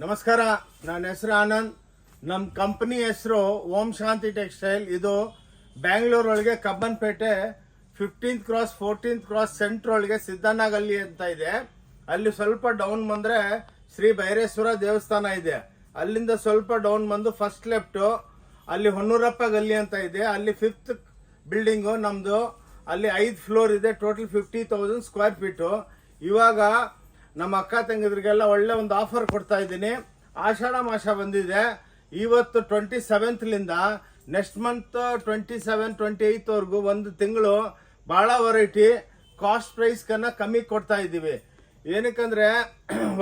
ನಮಸ್ಕಾರ, ನನ್ನ ಹೆಸರು ಆನಂದ್. ನಮ್ಮ ಕಂಪ್ನಿ ಹೆಸರು ಓಂ ಶಾಂತಿ ಟೆಕ್ಸ್ಟೈಲ್. ಇದು ಬ್ಯಾಂಗ್ಳೂರೊಳಗೆ Cubbonpet 15th cross 14th cross center ಒಳಗೆ ಸಿದ್ದಣ್ಣ ಗಲ್ಲಿ ಅಂತ ಇದೆ. ಅಲ್ಲಿ ಸ್ವಲ್ಪ ಡೌನ್ ಬಂದರೆ ಶ್ರೀ ಭೈರೇಶ್ವರ ದೇವಸ್ಥಾನ ಇದೆ. ಅಲ್ಲಿಂದ ಸ್ವಲ್ಪ ಡೌನ್ ಬಂದು ಫಸ್ಟ್ ಲೆಫ್ಟು ಅಲ್ಲಿ ಹೊನ್ನೂರಪ್ಪ ಗಲ್ಲಿ ಅಂತ ಇದೆ. ಅಲ್ಲಿ 5th ಬಿಲ್ಡಿಂಗು ನಮ್ಮದು. ಅಲ್ಲಿ 5 ಫ್ಲೋರ್ ಇದೆ. Total 50,000 square feet. ಇವಾಗ ನಮ್ಮ ಅಕ್ಕ ತಂಗಿದ್ರಿಗೆಲ್ಲ ಒಳ್ಳೆ ಒಂದು ಆಫರ್ ಕೊಡ್ತಾ ಇದ್ದೀನಿ. ಆಷಾಢ ಮಾಸ ಬಂದಿದೆ. ಇವತ್ತು 27th ನೆಕ್ಸ್ಟ್ ಮಂತ್ 27, 28ವರೆಗೂ ಒಂದು ತಿಂಗಳು ಭಾಳ ವೆರೈಟಿ ಕಾಸ್ಟ್ ಪ್ರೈಸ್ ಕನ್ನ ಕಮ್ಮಿ ಕೊಡ್ತಾ ಇದ್ದೀವಿ. ಏನಕ್ಕಂದ್ರೆ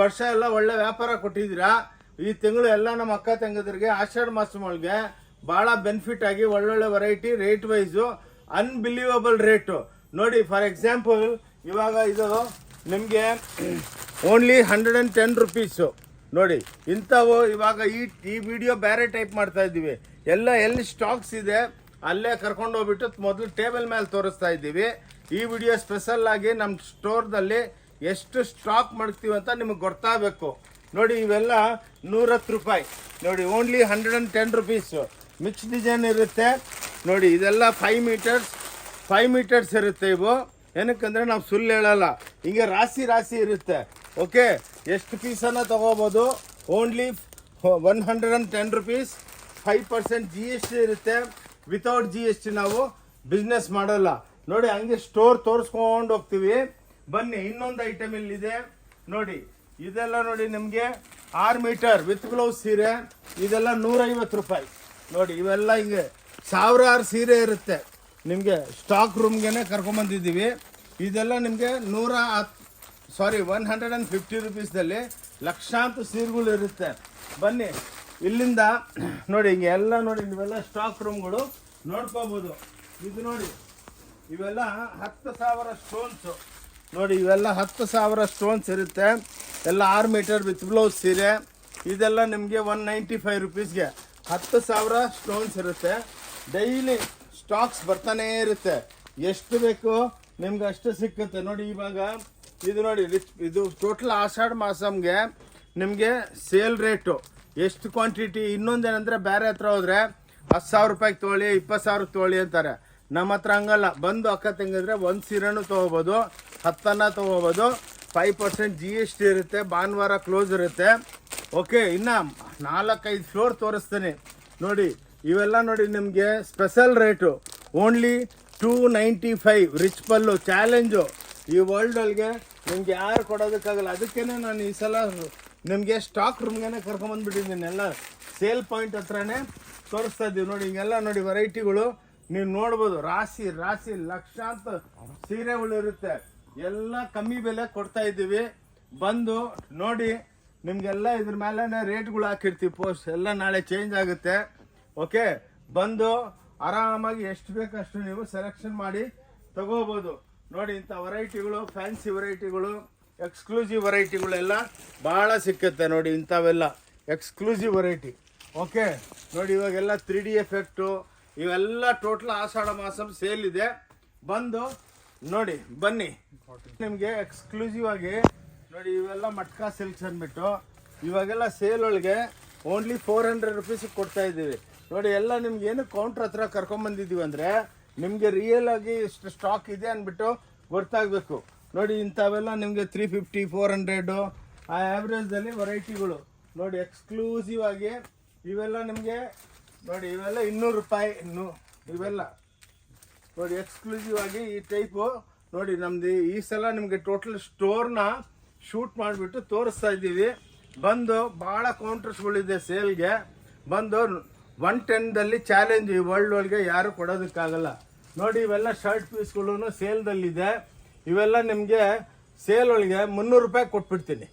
ವರ್ಷ ಎಲ್ಲ ಒಳ್ಳೆ ವ್ಯಾಪಾರ ಕೊಟ್ಟಿದ್ದೀರಾ. ಈ ತಿಂಗಳು ಎಲ್ಲ ನಮ್ಮ ಅಕ್ಕ ತಂಗಿದ್ರಿಗೆ ಆಷಾಢ ಮಾಸ ಒಳಗೆ ಭಾಳ ಬೆನಿಫಿಟ್ ಆಗಿ ಒಳ್ಳೊಳ್ಳೆ variety rate wise unbelievable rate ನೋಡಿ. ಫಾರ್ ಎಕ್ಸಾಂಪಲ್ ಇವಾಗ ಇದು ನಿಮಗೆ ಓನ್ಲಿ 110 ರುಪೀಸು ನೋಡಿ. ಇಂಥವು ಇವಾಗ ಈ ವಿಡಿಯೋ ಬೇರೆ ಟೈಪ್ ಮಾಡ್ತಾ ಇದ್ದೀವಿ. ಎಲ್ಲಿ ಸ್ಟಾಕ್ಸ್ ಇದೆ ಅಲ್ಲೇ ಕರ್ಕೊಂಡು ಹೋಗ್ಬಿಟ್ಟು ಮೊದಲು ಟೇಬಲ್ ಮೇಲೆ ತೋರಿಸ್ತಾ ಇದ್ದೀವಿ. ಈ ವಿಡಿಯೋ ಸ್ಪೆಷಲ್ ಆಗಿ ನಮ್ಮ ಸ್ಟೋರ್ದಲ್ಲಿ ಎಷ್ಟು ಸ್ಟಾಕ್ ಮಾಡ್ತೀವಿ ಅಂತ ನಿಮಗೆ ಗೊತ್ತಾಗಬೇಕು ನೋಡಿ. ಇವೆಲ್ಲ 110 ರೂಪಾಯಿ ನೋಡಿ. Only 110 rupees. ಮಿಕ್ಸ್ ಡಿಸೈನ್ ಇರುತ್ತೆ ನೋಡಿ. ಇದೆಲ್ಲ 5 ಮೀಟರ್ಸ್ ಇರುತ್ತೆ ಇವು. ಏನಕ್ಕಂದ್ರೆ ನಾವು ಸುಳ್ಳು ಹೇಳಲ್ಲ, ಹಿಂಗೆ ರಾಶಿ ಇರುತ್ತೆ. ಓಕೆ, ಎಷ್ಟು ಪೀಸನ್ನು ತಗೋಬೋದು. Only 110 rupees. 5% GST ಇರುತ್ತೆ. ವಿತೌಟ್ GST ನಾವು ಬಿಸ್ನೆಸ್ ಮಾಡಲ್ಲ ನೋಡಿ. ಹಂಗೆ ಸ್ಟೋರ್ ತೋರಿಸ್ಕೊಂಡು ಹೋಗ್ತೀವಿ. ಬನ್ನಿ, ಇನ್ನೊಂದು ಐಟಮ್ ಇಲ್ಲಿದೆ ನೋಡಿ. ಇದೆಲ್ಲ ನೋಡಿ ನಿಮಗೆ 6 ಮೀಟರ್ ವಿತ್ ಬ್ಲೌಸ್ ಸೀರೆ. ಇದೆಲ್ಲ 150 ರೂಪಾಯಿ ನೋಡಿ. ಇವೆಲ್ಲ ಹಿಂಗೆ ಸಾವಿರಾರು ಸೀರೆ ಇರುತ್ತೆ. ನಿಮಗೆ ಸ್ಟಾಕ್ ರೂಮ್ಗೆ ಕರ್ಕೊಂಬಂದಿದ್ದೀವಿ. ಇದೆಲ್ಲ ನಿಮಗೆ 150 ರುಪೀಸ್ದಲ್ಲಿ ಲಕ್ಷಾಂತರ ಸೀರೆಗಳು ಇರುತ್ತೆ. ಬನ್ನಿ ಇಲ್ಲಿಂದ ನೋಡಿ. ಹಿಂಗೆ ಎಲ್ಲ ನೋಡಿ, ನೀವೆಲ್ಲ ಸ್ಟಾಕ್ ರೂಮ್ಗಳು ನೋಡ್ಕೋಬೋದು. ಇದು ನೋಡಿ, ಇವೆಲ್ಲ 10,000 ಸ್ಟೋನ್ಸು ನೋಡಿ. ಇವೆಲ್ಲ 10,000 ಸ್ಟೋನ್ಸ್ ಇರುತ್ತೆ. ಎಲ್ಲ 6 ಮೀಟರ್ ವಿತ್ ಬ್ಲೌಸ್ ಸೀರೆ. ಇದೆಲ್ಲ ನಿಮಗೆ 195 ರುಪೀಸ್ಗೆ 10,000 ಸ್ಟೋನ್ಸ್ ಇರುತ್ತೆ. ಡೈಲಿ ಸ್ಟಾಕ್ಸ್ ಬರ್ತಾನೇ ಇರುತ್ತೆ. ಎಷ್ಟು ಬೇಕು ನಿಮ್ಗೆ ಅಷ್ಟು ಸಿಕ್ಕುತ್ತೆ ನೋಡಿ. ಇವಾಗ ಇದು ನೋಡಿ, ಇದು ಟೋಟಲ್ ಆಷಾಢ ಮಾಸಮ್ಗೆ ನಿಮಗೆ ಸೇಲ್ ರೇಟು ಎಷ್ಟು ಕ್ವಾಂಟಿಟಿ. ಇನ್ನೊಂದೇನೆಂದರೆ ಬೇರೆ ಹತ್ರ ಹೋದರೆ 10,000 ರೂಪಾಯಿಗೆ ತೊಗೊಳ್ಳಿ, 20,000 ತೊಗೊಳ್ಳಿ ಅಂತಾರೆ. ನಮ್ಮ ಹತ್ರ ಹಂಗಲ್ಲ. ಬಂದು ಅಕ್ಕ ತಂಗಿದ್ರೆ ಒಂದು ಸೀರೆನೂ ತೊಗೋಬೋದು, 10 ತೊಗೋಬೋದು. 5% GST ಇರುತ್ತೆ. ಭಾನುವಾರ ಕ್ಲೋಸ್ ಇರುತ್ತೆ. ಓಕೆ, ಇನ್ನು 4-5 ಫ್ಲೋರ್ ತೋರಿಸ್ತೀನಿ ನೋಡಿ. ಇವೆಲ್ಲ ನೋಡಿ ನಿಮಗೆ ಸ್ಪೆಷಲ್ ರೇಟು ಓನ್ಲಿ 295. ರಿಚ್ ಪಲ್ಲು ಚಾಲೆಂಜು. ಈ ವರ್ಲ್ಡೊಳಗೆ ನಿಮ್ಗೆ ಯಾರು ಕೊಡೋದಕ್ಕಾಗಲ್ಲ. ಅದಕ್ಕೇ ನಾನು ಈ ಸಲ ನಿಮಗೆ ಸ್ಟಾಕ್ ರೂಮ್ಗೆ ಕರ್ಕೊಂಬಂದ್ಬಿಟ್ಟಿದ್ದೀನಿ. ಎಲ್ಲ ಸೇಲ್ ಪಾಯಿಂಟ್ ಹತ್ರನೇ ತೋರಿಸ್ತಾ ಇದ್ದೀವಿ ನೋಡಿ. ಹಿಂಗೆಲ್ಲ ನೋಡಿ ವೆರೈಟಿಗಳು ನೀವು ನೋಡ್ಬೋದು. ರಾಶಿ ಲಕ್ಷಾಂತರ ಸೀರೆಗಳು ಇರುತ್ತೆ. ಎಲ್ಲ ಕಮ್ಮಿ ಬೆಲೆ ಕೊಡ್ತಾ ಇದ್ದೀವಿ. ಬಂದು ನೋಡಿ. ನಿಮಗೆಲ್ಲ ಇದ್ರ ಮೇಲೆ ರೇಟ್ಗಳು ಹಾಕಿರ್ತೀವಿ. ಪೋಸ್ಟ್ ಎಲ್ಲ ನಾಳೆ ಚೇಂಜ್ ಆಗುತ್ತೆ. ಓಕೆ, ಬಂದು ಆರಾಮಾಗಿ ಎಷ್ಟು ಬೇಕಷ್ಟು ನೀವು ಸೆಲೆಕ್ಷನ್ ಮಾಡಿ ತಗೋಬೋದು ನೋಡಿ. ಇಂಥ ವೆರೈಟಿಗಳು, ಫ್ಯಾನ್ಸಿ ವೆರೈಟಿಗಳು, ಎಕ್ಸ್ಕ್ಲೂಸಿವ್ ವೆರೈಟಿಗಳೆಲ್ಲ ಭಾಳ ಸಿಕ್ಕುತ್ತೆ ನೋಡಿ. ಇಂಥವೆಲ್ಲ ಎಕ್ಸ್ಕ್ಲೂಸಿವ್ ವೆರೈಟಿ. ಓಕೆ ನೋಡಿ, ಇವಾಗೆಲ್ಲ 3D ಎಫೆಕ್ಟು ಇವೆಲ್ಲ ಟೋಟಲ್ ಆಷಾಢ ಮಾಸಂ ಸೇಲ್ ಇದೆ. ಬಂದು ನೋಡಿ, ಬನ್ನಿ. ನಿಮಗೆ ಎಕ್ಸ್ಕ್ಲೂಸಿವ್ ಆಗಿ ನೋಡಿ, ಇವೆಲ್ಲ ಮಟ್ಕಾ ಸಿಲ್ಕ್ಸ್ ಅಂದ್ಬಿಟ್ಟು ಇವಾಗೆಲ್ಲ ಸೇಲ್ ಒಳಗೆ ಓನ್ಲಿ 400 ರುಪೀಸಿಗೆ ಕೊಡ್ತಾ ಇದ್ದೀವಿ ನೋಡಿ. ಎಲ್ಲ ನಿಮ್ಗೆ ಏನು ಕೌಂಟ್ರ್ ಹತ್ರ ಕರ್ಕೊಂಬಂದಿದ್ದೀವಿ ಅಂದರೆ ನಿಮಗೆ ರಿಯಲ್ ಆಗಿ ಇಷ್ಟು ಸ್ಟಾಕ್ ಇದೆ ಅಂದ್ಬಿಟ್ಟು ಗೊತ್ತಾಗಬೇಕು ನೋಡಿ. ಇಂಥವೆಲ್ಲ ನಿಮಗೆ 350, 400 ಆ ಆ್ಯಾವ್ರೇಜ್ದಲ್ಲಿ ವೆರೈಟಿಗಳು ನೋಡಿ. ಎಕ್ಸ್ಕ್ಲೂಸಿವ್ ಆಗಿ ಇವೆಲ್ಲ ನಿಮಗೆ ನೋಡಿ. ಇವೆಲ್ಲ 200 ರೂಪಾಯಿ. ಇವೆಲ್ಲ ನೋಡಿ ಎಕ್ಸ್ಕ್ಲೂಸಿವ್ ಆಗಿ ಈ ಟೈಪು ನೋಡಿ. ನಮ್ಮದು ಈ ಸಲ ನಿಮಗೆ ಟೋಟಲ್ ಸ್ಟೋರ್ನ ಶೂಟ್ ಮಾಡಿಬಿಟ್ಟು ತೋರಿಸ್ತಾ ಇದ್ದೀವಿ. ಬಂದು ಭಾಳ ಕೌಂಟರ್ಸ್ಗಳಿದೆ ಸೇಲ್ಗೆ. ಬಂದು 110ದಲ್ಲಿ ಚಾಲೆಂಜ್. ಈ ವರ್ಲ್ಡ್ ಒಳಗೆ ಯಾರು ಕೊಡೋದಕ್ಕಾಗಲ್ಲ ನೋಡಿ. ಇವೆಲ್ಲ ಶರ್ಟ್ ಪೀಸ್ಗಳು ಸೇಲ್ದಲ್ಲಿದೆ. ಇವೆಲ್ಲ ನಿಮಗೆ ಸೇಲ್ ಒಳಗೆ 300 ರೂಪಾಯಿ ಕೊಟ್ಬಿಡ್ತೀನಿ.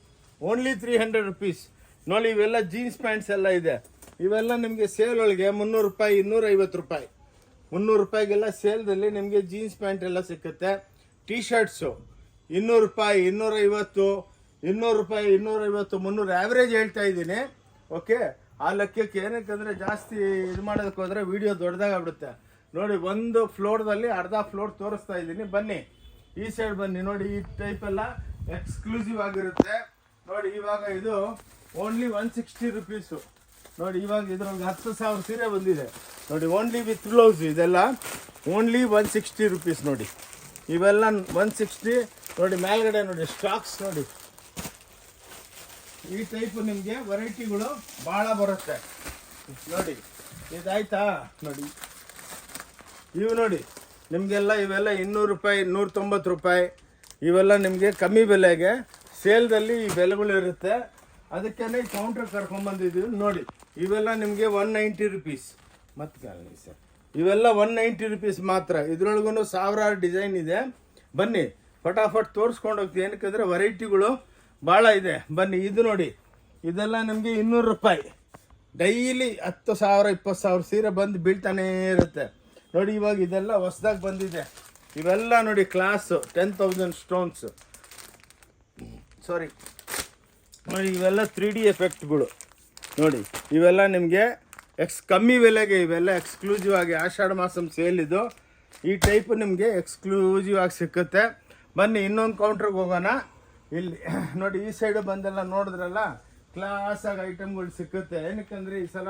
ಓನ್ಲಿ 300 ರುಪೀಸ್ ನೋಡಿ. ಇವೆಲ್ಲ ಜೀನ್ಸ್ ಪ್ಯಾಂಟ್ಸ್ ಎಲ್ಲ ಇದೆ. ಇವೆಲ್ಲ ನಿಮಗೆ ಸೇಲ್ ಒಳಗೆ 300 ರೂಪಾಯಿ, 250 ರೂಪಾಯಿ, 300 ರೂಪಾಯಿಗೆಲ್ಲ ಸೇಲ್ದಲ್ಲಿ ನಿಮಗೆ ಜೀನ್ಸ್ ಪ್ಯಾಂಟ್ ಎಲ್ಲ ಸಿಕ್ಕುತ್ತೆ. ಟೀ ಶರ್ಟ್ಸು 200 ರೂಪಾಯಿ, 250, 200 ರೂಪಾಯಿ, 250, 300 ಆ್ಯಾವ್ರೇಜ್ ಹೇಳ್ತಾ ಇದ್ದೀನಿ. ಓಕೆ, ಆ ಲೆಕ್ಕಕ್ಕೆ ಏನಕ್ಕಂದರೆ ಜಾಸ್ತಿ ಇದು ಮಾಡೋದಕ್ಕೆ ಹೋದರೆ ವೀಡಿಯೋ ದೊಡ್ಡದಾಗ್ಬಿಡುತ್ತೆ ನೋಡಿ. ಒಂದು ಫ್ಲೋರ್ದಲ್ಲಿ ಅರ್ಧ ಫ್ಲೋರ್ ತೋರಿಸ್ತಾ ಇದ್ದೀನಿ. ಬನ್ನಿ ಈ ಸೈಡ್ ಬನ್ನಿ ನೋಡಿ. ಈ ಟೈಪ್ ಎಲ್ಲ ಎಕ್ಸ್ಕ್ಲೂಸಿವ್ ಆಗಿರುತ್ತೆ ನೋಡಿ. ಇವಾಗ ಇದು ಓನ್ಲಿ 160 ರುಪೀಸು. ನೋಡಿ ಇವಾಗ ಇದ್ರೊಳಗೆ 10,000 ಸೀರೆ ಬಂದಿದೆ ನೋಡಿ, ಓನ್ಲಿ ವಿತ್ ಬ್ಲೌಸ್. ಇದೆಲ್ಲ ಓನ್ಲಿ 160 ರುಪೀಸ್ ನೋಡಿ. ಇವೆಲ್ಲ 160 ನೋಡಿ. ಮೇಲ್ಗಡೆ ನೋಡಿ ಸ್ಟಾಕ್ಸ್ ನೋಡಿ, ಈ ಟೈಪ್ ನಿಮಗೆ ವೆರೈಟಿಗಳು ಭಾಳ ಬರುತ್ತೆ ನೋಡಿ. ಇದಾಯ್ತಾ ನೋಡಿ, ಇವು ನೋಡಿ ನಿಮಗೆಲ್ಲ ಇವೆಲ್ಲ 200 ರೂಪಾಯಿ, 190 ರೂಪಾಯಿ. ಇವೆಲ್ಲ ನಿಮಗೆ ಕಮ್ಮಿ ಬೆಲೆಗೆ ಸೇಲ್ದಲ್ಲಿ ಈ ಬೆಲೆಗಳು ಇರುತ್ತೆ. ಅದಕ್ಕೇ ಈ ಕೌಂಟ್ರ್ ಕರ್ಕೊಂಡ್ಬಂದಿದ್ದೀವಿ ನೋಡಿ. ಇವೆಲ್ಲ ನಿಮಗೆ 190 ರುಪೀಸ್. ಮತ್ತೆ ಸರ್ ಇವೆಲ್ಲ 190 ರುಪೀಸ್ ಮಾತ್ರ. ಇದ್ರೊಳಗೂ ಸಾವಿರಾರು ಡಿಸೈನ್ ಇದೆ. ಬನ್ನಿ ಫಟಾಫಟ್ ತೋರಿಸ್ಕೊಂಡು ಹೋಗ್ತೀವಿ, ಏನಕ್ಕಂದರೆ ವೆರೈಟಿಗಳು ಭಾಳ ಇದೆ. ಬನ್ನಿ ಇದು ನೋಡಿ, ಇದೆಲ್ಲ ನಿಮಗೆ 200 ರೂಪಾಯಿ. ಡೈಲಿ 10,000 20,000 ಸೀರೆ ಬಂದು ಬೀಳ್ತಾನೇ ಇರುತ್ತೆ ನೋಡಿ. ಇವಾಗ ಇದೆಲ್ಲ ಹೊಸ್ದಾಗಿ ಬಂದಿದೆ. ಇವೆಲ್ಲ ನೋಡಿ ಕ್ಲಾಸು 10,000 ಸ್ಟೋನ್ಸ್ ಸಾರಿ ನೋಡಿ. ಇವೆಲ್ಲ 3D ಎಫೆಕ್ಟ್ಗಳು ನೋಡಿ. ಇವೆಲ್ಲ ನಿಮಗೆ ಕಮ್ಮಿ ಬೆಲೆಗೆ, ಇವೆಲ್ಲ ಎಕ್ಸ್ಕ್ಲೂಸಿವ್ ಆಗಿ ಆಷಾಢ ಮಾಸಂ ಸೇಲ್ ಇದು. ಈ ಟೈಪ್ ನಿಮಗೆ ಎಕ್ಸ್ಕ್ಲೂಸಿವ್ ಆಗಿ ಸಿಕ್ಕುತ್ತೆ. ಬನ್ನಿ ಇನ್ನೊಂದು ಕೌಂಟ್ರಿಗೆ ಹೋಗೋಣ. ಇಲ್ಲಿ ನೋಡಿ ಈ ಸೈಡು ಬಂದೆಲ್ಲ ನೋಡಿದ್ರಲ್ಲ, ಕ್ಲಾಸಾಗಿ ಐಟಮ್ಗಳು ಸಿಕ್ಕುತ್ತೆ. ಏನಕ್ಕಂದರೆ ಈ ಸಲ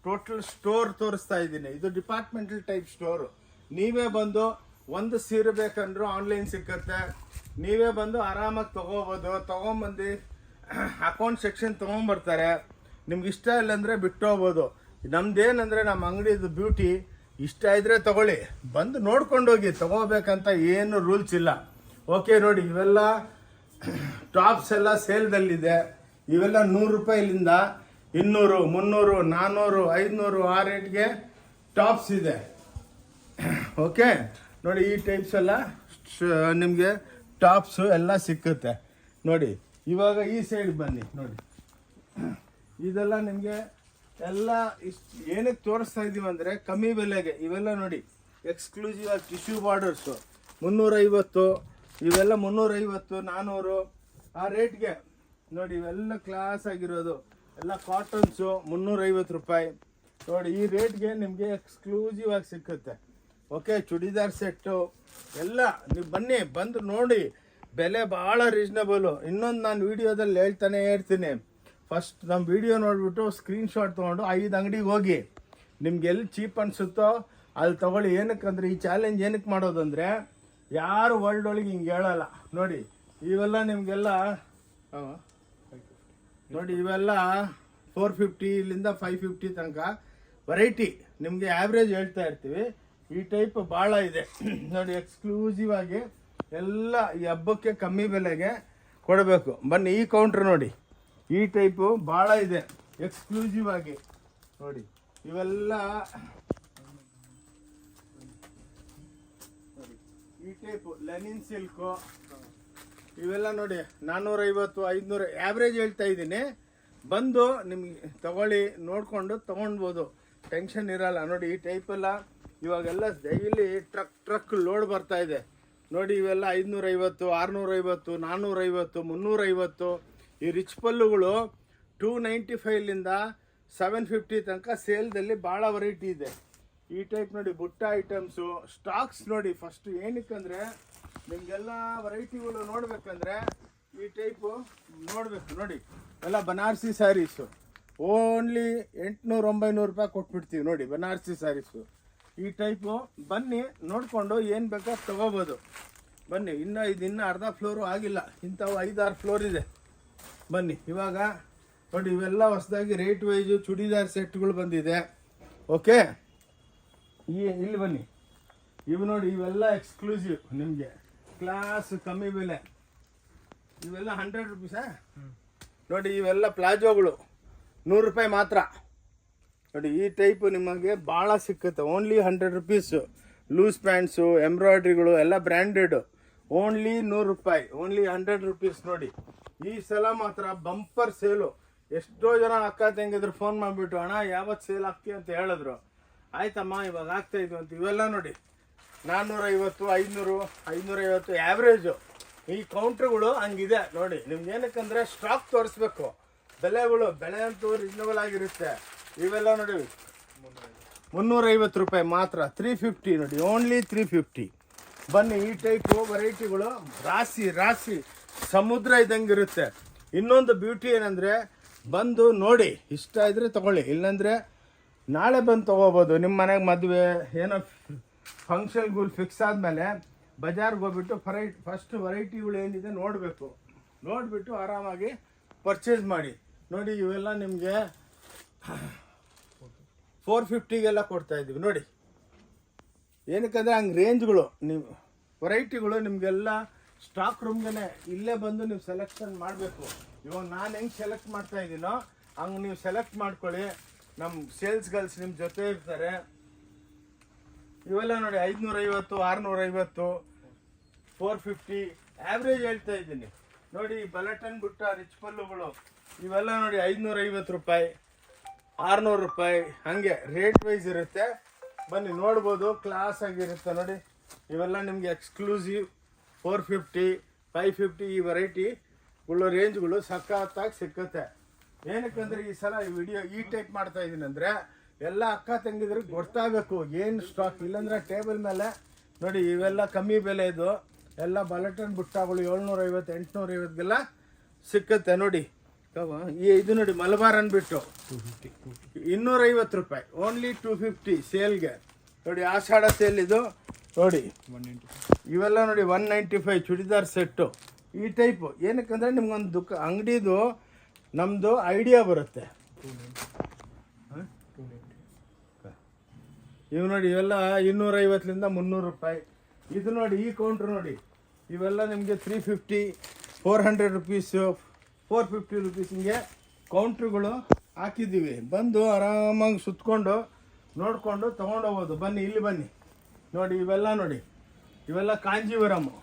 ಟೋಟಲ್ ಸ್ಟೋರ್ ತೋರಿಸ್ತಾ ಇದ್ದೀನಿ. ಇದು ಡಿಪಾರ್ಟ್ಮೆಂಟಲ್ ಟೈಪ್ ಸ್ಟೋರು. ನೀವೇ ಬಂದು ಒಂದು ಸೀರೆ ಬೇಕಂದ್ರೂ ಆನ್ಲೈನ್ ಸಿಕ್ಕುತ್ತೆ. ನೀವೇ ಬಂದು ಆರಾಮಾಗಿ ತೊಗೋಬೋದು. ತೊಗೊಂಬಂದು ಅಕೌಂಟ್ ಸೆಕ್ಷನ್ ತೊಗೊಂಬರ್ತಾರೆ. ನಿಮ್ಗೆ ಇಷ್ಟ ಇಲ್ಲ ಅಂದರೆ ಬಿಟ್ಟು ಹೋಗ್ಬೋದು. ನಮ್ದೇನಂದರೆ ನಮ್ಮ ಅಂಗಡಿದು ಬ್ಯೂಟಿ, ಇಷ್ಟ ಇದ್ದರೆ ತೊಗೊಳ್ಳಿ, ಬಂದು ನೋಡ್ಕೊಂಡೋಗಿ. ತೊಗೋಬೇಕಂತ ಏನು ರೂಲ್ಸ್ ಇಲ್ಲ. ಓಕೆ ನೋಡಿ, ಇವೆಲ್ಲ ಟಾಪ್ಸ್ ಎಲ್ಲ ಸೇಲ್ದಲ್ಲಿದೆ. ಇವೆಲ್ಲ 100 ರೂಪಾಯಿಲಿಂದ 200, 300, 400, 500 ಆ ರೇಟ್ಗೆ ಟಾಪ್ಸ್ ಇದೆ. ಓಕೆ ನೋಡಿ, ಈ ಟೈಪ್ಸ್ ಎಲ್ಲ ನಿಮಗೆ ಟಾಪ್ಸು ಎಲ್ಲ ಸಿಕ್ಕುತ್ತೆ ನೋಡಿ. ಇವಾಗ ಈ ಸೈಡ್ ಬನ್ನಿ ನೋಡಿ, ಇದೆಲ್ಲ ನಿಮಗೆ ಎಲ್ಲ ಏನಕ್ಕೆ ತೋರಿಸ್ತಾ ಇದ್ದೀವಿ ಅಂದರೆ ಕಮ್ಮಿ ಬೆಲೆಗೆ. ಇವೆಲ್ಲ ನೋಡಿ ಎಕ್ಸ್ಕ್ಲೂಸಿವ್ ಆಗಿ ಟಿಶ್ಯೂ ಬಾರ್ಡರ್ಸು 350, ಇವೆಲ್ಲ 350, 400 ಆ ರೇಟ್ಗೆ ನೋಡಿ. ಇವೆಲ್ಲ ಕ್ಲಾಸ್ ಆಗಿರೋದು ಎಲ್ಲ ಕಾಟನ್ಸು 350 ರೂಪಾಯಿ ನೋಡಿ. ಈ ರೇಟ್ಗೆ ನಿಮಗೆ ಎಕ್ಸ್ಕ್ಲೂಸಿವ್ ಆಗಿ ಸಿಕ್ಕುತ್ತೆ. ಓಕೆ, ಚೂಡಿದಾರ್ ಸೆಟ್ಟು ಎಲ್ಲ ನೀವು ಬನ್ನಿ, ಬಂದು ನೋಡಿ. ಬೆಲೆ ಭಾಳ ರೀಸ್ನಬಲು. ಇನ್ನೊಂದು ನಾನು ವೀಡಿಯೋದಲ್ಲಿ ಹೇಳ್ತಾನೆ ಇರ್ತೀನಿ, ಫಸ್ಟ್ ನಮ್ಮ ವೀಡಿಯೋ ನೋಡಿಬಿಟ್ಟು ಸ್ಕ್ರೀನ್ಶಾಟ್ ತೊಗೊಂಡು 5 ಅಂಗಡಿಗೆ ಹೋಗಿ ನಿಮ್ಗೆ ಎಲ್ಲಿ ಚೀಪ್ ಅನಿಸುತ್ತೋ ಅಲ್ಲಿ ತೊಗೊಳ್ಳಿ. ಏನಕ್ಕಂದ್ರೆ ಈ ಚಾಲೆಂಜ್ ಏನಕ್ಕೆ ಮಾಡೋದಂದರೆ ಯಾರು ವರ್ಲ್ಡ್ ಒಳಗೆ ಹಿಂಗೆ ಹೇಳಲ್ಲ ನೋಡಿ. ಇವೆಲ್ಲ ನಿಮಗೆಲ್ಲ ನೋಡಿ, ಇವೆಲ್ಲ 450 550 ತನಕ ವೆರೈಟಿ ನಿಮಗೆ ಆ್ಯಾವ್ರೇಜ್ ಹೇಳ್ತಾ ಇರ್ತೀವಿ. ಈ ಟೈಪ್ ಭಾಳ ಇದೆ ನೋಡಿ. ಎಕ್ಸ್ಕ್ಲೂಸಿವ್ ಆಗಿ ಎಲ್ಲ ಈ ಹಬ್ಬಕ್ಕೆ ಕಮ್ಮಿ ಬೆಲೆಗೆ ಕೊಡಬೇಕು. ಬನ್ನಿ ಈ ಕೌಂಟ್ರ್ ನೋಡಿ, ಈ ಟೈಪು ಭಾಳ ಇದೆ ಎಕ್ಸ್ಕ್ಲೂಸಿವ್ ಆಗಿ ನೋಡಿ. ಇವೆಲ್ಲ ಈ ಟೈಪು ಲೆನಿನ್ ಸಿಲ್ಕು ಇವೆಲ್ಲ ನೋಡಿ 450 500 ಆ್ಯಾವ್ರೇಜ್ ಹೇಳ್ತಾ ಇದ್ದೀನಿ. ಬಂದು ನಿಮ್ಗೆ ತಗೊಳ್ಳಿ, ನೋಡಿಕೊಂಡು ತೊಗೊಳ್ಬೋದು, ಟೆನ್ಷನ್ ಇರಲ್ಲ ನೋಡಿ. ಈ ಟೈಪೆಲ್ಲ ಇವಾಗೆಲ್ಲ ಡೈಲಿ ಟ್ರಕ್ ಲೋಡ್ ಬರ್ತಾ ಇದೆ ನೋಡಿ. ಇವೆಲ್ಲ 550, 650, 450, 350. ಈ ರಿಚ್ ಪಲ್ಲುಗಳು 295ಲಿಂದ 750 ತನಕ ಸೇಲ್ದಲ್ಲಿ ಭಾಳ ವೆರೈಟಿ ಇದೆ. ಈ ಟೈಪ್ ನೋಡಿ ಬುಟ್ಟ ಐಟಮ್ಸು ಸ್ಟಾಕ್ಸ್ ನೋಡಿ. ಫಸ್ಟ್ ಏನಕ್ಕಂದರೆ ನಿಮಗೆಲ್ಲ ವೆರೈಟಿಗಳು ನೋಡ್ಬೇಕಂದ್ರೆ ಈ ಟೈಪು ನೋಡಬೇಕು ನೋಡಿ. ಎಲ್ಲ ಬನಾರಸಿ ಸ್ಯಾರೀಸು ಓನ್ಲಿ 800-900 ರೂಪಾಯಿ ಕೊಟ್ಬಿಡ್ತೀವಿ ನೋಡಿ, ಬನಾರಸಿ ಸ್ಯಾರೀಸು ಈ ಟೈಪು. ಬನ್ನಿ ನೋಡಿಕೊಂಡು ಏನು ಬೇಕೋ ತೊಗೋಬೋದು. ಬನ್ನಿ, ಇನ್ನೂ ಅರ್ಧ ಫ್ಲೋರು ಆಗಿಲ್ಲ, ಇಂಥವು 5-6 ಫ್ಲೋರ್ ಇದೆ. ಬನ್ನಿ ಇವಾಗ ನೋಡಿ, ಇವೆಲ್ಲ ಹೊಸದಾಗಿ ರೇಟ್ ವೈಸು ಚೂಡಿದಾರ್ ಸೆಟ್ಗಳು ಬಂದಿದೆ. ಓಕೆ, ಇಲ್ಲಿ ಬನ್ನಿ, ಇವು ನೋಡಿ, ಇವೆಲ್ಲ ಎಕ್ಸ್ಕ್ಲೂಸಿವ್ ನಿಮಗೆ ಕ್ಲಾಸ್ ಕಮ್ಮಿ ಬೆಲೆ. ಇವೆಲ್ಲ 100 ರುಪೀಸಾ ನೋಡಿ. ಇವೆಲ್ಲ ಪ್ಲಾಜೋಗಳು 100 ರೂಪಾಯಿ ಮಾತ್ರ ನೋಡಿ. ಈ ಟೈಪು ನಿಮಗೆ ಭಾಳ ಸಿಕ್ಕುತ್ತೆ. Only 100 rupees. ಲೂಸ್ ಪ್ಯಾಂಟ್ಸು, ಎಂಬ್ರಾಯ್ಡ್ರಿಗಳು ಎಲ್ಲ ಬ್ರ್ಯಾಂಡೆಡು. ಓನ್ಲಿ 100 ರೂಪಾಯಿ, ಓನ್ಲಿ 100 ರುಪೀಸ್ ನೋಡಿ. ಈ ಸಲ ಮಾತ್ರ ಬಂಪರ್ ಸೇಲು. ಎಷ್ಟೋ ಜನ ಅಕ್ಕ ತಂಗಿದ್ರು ಫೋನ್ ಮಾಡಿಬಿಟ್ಟು, ಅಣ್ಣ ಯಾವತ್ತು ಸೇಲ್ ಆಗ್ತೀವಿ ಅಂತ ಹೇಳಿದ್ರು. ಆಯ್ತಮ್ಮ ಇವಾಗ ಆಗ್ತಾ ಇದ್ವು ಅಂತ. ಇವೆಲ್ಲ ನೋಡಿ 450, 500, 550 ಆ್ಯಾವ್ರೇಜು. ಈ ಕೌಂಟ್ರುಗಳು ಹಂಗಿದೆ ನೋಡಿ. ನಿಮ್ಗೆ ಏನಕ್ಕಂದರೆ ಸ್ಟಾಕ್ ತೋರಿಸ್ಬೇಕು. ಬೆಲೆ ಅಂತೂ ರೀಸನಬಲ್ ಆಗಿರುತ್ತೆ. ಇವೆಲ್ಲ ನೋಡಿ 350 ರೂಪಾಯಿ ಮಾತ್ರ. 350 ನೋಡಿ, ಓನ್ಲಿ 350. ಬನ್ನಿ, ಈ ಟೈಪು ವೆರೈಟಿಗಳು ರಾಶಿ ಸಮುದ್ರ ಇದ್ದಂಗೆ ಇರುತ್ತೆ. ಇನ್ನೊಂದು ಬ್ಯೂಟಿ ಏನಂದರೆ ಬಂದು ನೋಡಿ, ಇಷ್ಟ ಇದ್ರೆ ತೊಗೊಳ್ಳಿ, ಇಲ್ಲಾಂದರೆ ನಾಳೆ ಬಂದು ತೊಗೋಬೋದು. ನಿಮ್ಮ ಮನೆಗೆ ಮದುವೆ ಏನೋ ಫಂಕ್ಷನ್ಗಳು ಫಿಕ್ಸ್ ಆದಮೇಲೆ ಬಜಾರ್ಗೆ ಹೋಗ್ಬಿಟ್ಟು ಫಸ್ಟ್ ವೆರೈಟಿಗಳು ಏನಿದೆ ನೋಡಬೇಕು, ನೋಡಿಬಿಟ್ಟು ಆರಾಮಾಗಿ ಪರ್ಚೇಸ್ ಮಾಡಿ. ನೋಡಿ ಇವೆಲ್ಲ ನಿಮಗೆ 450ಗೆಲ್ಲ ಕೊಡ್ತಾಯಿದ್ದೀವಿ ನೋಡಿ. ಏನಕ್ಕಂದರೆ ಹಂಗೆ ರೇಂಜ್ಗಳು ನೀವು ವೆರೈಟಿಗಳು ನಿಮಗೆಲ್ಲ ಸ್ಟಾಕ್ ರೂಮ್ಗೆ ಇಲ್ಲೇ ಬಂದು ನೀವು ಸೆಲೆಕ್ಷನ್ ಮಾಡಬೇಕು. ಇವಾಗ ನಾನು ಹೆಂಗೆ ಸೆಲೆಕ್ಟ್ ಮಾಡ್ತಾ ಇದ್ದೀನೋ ಹಂಗೆ ನೀವು ಸೆಲೆಕ್ಟ್ ಮಾಡ್ಕೊಳ್ಳಿ. ನಮ್ಮ ಸೇಲ್ಸ್ ಗರ್ಲ್ಸ್ ನಿಮ್ಮ ಜೊತೆ ಇರ್ತಾರೆ. ಇವೆಲ್ಲ ನೋಡಿ 550, 650, 450 ಆ್ಯಾವ್ರೇಜ್ ಹೇಳ್ತಾ ಇದ್ದೀನಿ ನೋಡಿ. ಬಲಟನ್ ಬುಟ್ಟ ರಿಚ್ ಪಲ್ಲುಗಳು ಇವೆಲ್ಲ ನೋಡಿ 550 ರೂಪಾಯಿ, 600 ರೂಪಾಯಿ, ಹಾಗೆ ರೇಟ್ ವೈಸ್ ಇರುತ್ತೆ. ಬನ್ನಿ ನೋಡ್ಬೋದು, ಕ್ಲಾಸ್ ಆಗಿರುತ್ತೆ ನೋಡಿ. ಇವೆಲ್ಲ ನಿಮಗೆ ಎಕ್ಸ್ಕ್ಲೂಸಿವ್ 450, 550 ಈ ವೆರೈಟಿಗಳು ರೇಂಜ್ಗಳು ಸಖತ್ತಾಗಿ ಸಿಕ್ಕುತ್ತೆ. ಏನಕ್ಕಂದ್ರೆ ಈ ಸಲ ಈ ವಿಡಿಯೋ ಈ ಟೈಪ್ ಮಾಡ್ತಾ ಇದ್ದೀನಿ ಅಂದರೆ ಎಲ್ಲ ಅಕ್ಕ ತಂಗಿದ್ರಿಗೆ ಗೊತ್ತಾಗಬೇಕು ಏನು ಸ್ಟಾಕ್. ಇಲ್ಲಾಂದ್ರೆ ಟೇಬಲ್ ಮೇಲೆ ನೋಡಿ ಇವೆಲ್ಲ ಕಮ್ಮಿ ಬೆಲೆ ಇದು ಎಲ್ಲ ಬಲಟನ್ ಬುಟ್ಟಗಳು 750, 850ಗೆಲ್ಲ ಸಿಕ್ಕುತ್ತೆ ನೋಡಿ. ಇದು ನೋಡಿ ಮಲಬಾರ್ ಅಂದ್ಬಿಟ್ಟು 250 ರೂಪಾಯಿ, ಓನ್ಲಿ 250 ಸೇಲ್ಗೆ ನೋಡಿ. ಆಷಾಢ ಸೇಲ್ ಇದು ನೋಡಿ. ಇವೆಲ್ಲ ನೋಡಿ 195 ಚೂಡಿದಾರ್ ಸೆಟ್ಟು ಈ ಟೈಪು. ಏನಕ್ಕಂದರೆ ನಿಮ್ಗೊಂದು ಅಂಗಡಿದು ನಮ್ಮದು ಐಡಿಯಾ ಬರುತ್ತೆ. ಇವು ನೋಡಿ ಇವೆಲ್ಲ 250ಲಿಂದ 300 ರೂಪಾಯಿ. ಇದು ನೋಡಿ ಈ ಕೌಂಟ್ರ್ ನೋಡಿ, ಇವೆಲ್ಲ ನಿಮಗೆ 350, 400 ರುಪೀಸು, 450 ರುಪೀಸ್ ಹಿಂಗೆ ಕೌಂಟ್ರುಗಳು ಹಾಕಿದ್ದೀವಿ. ಬಂದು ಆರಾಮಾಗಿ ಸುತ್ಕೊಂಡು ನೋಡಿಕೊಂಡು ತೊಗೊಂಡೋಗ್ಬೋದು. ಬನ್ನಿ ಇಲ್ಲಿ ಬನ್ನಿ ನೋಡಿ. ಇವೆಲ್ಲ ನೋಡಿ ಇವೆಲ್ಲ ಕಾಂಜೀವರಮ್ಮು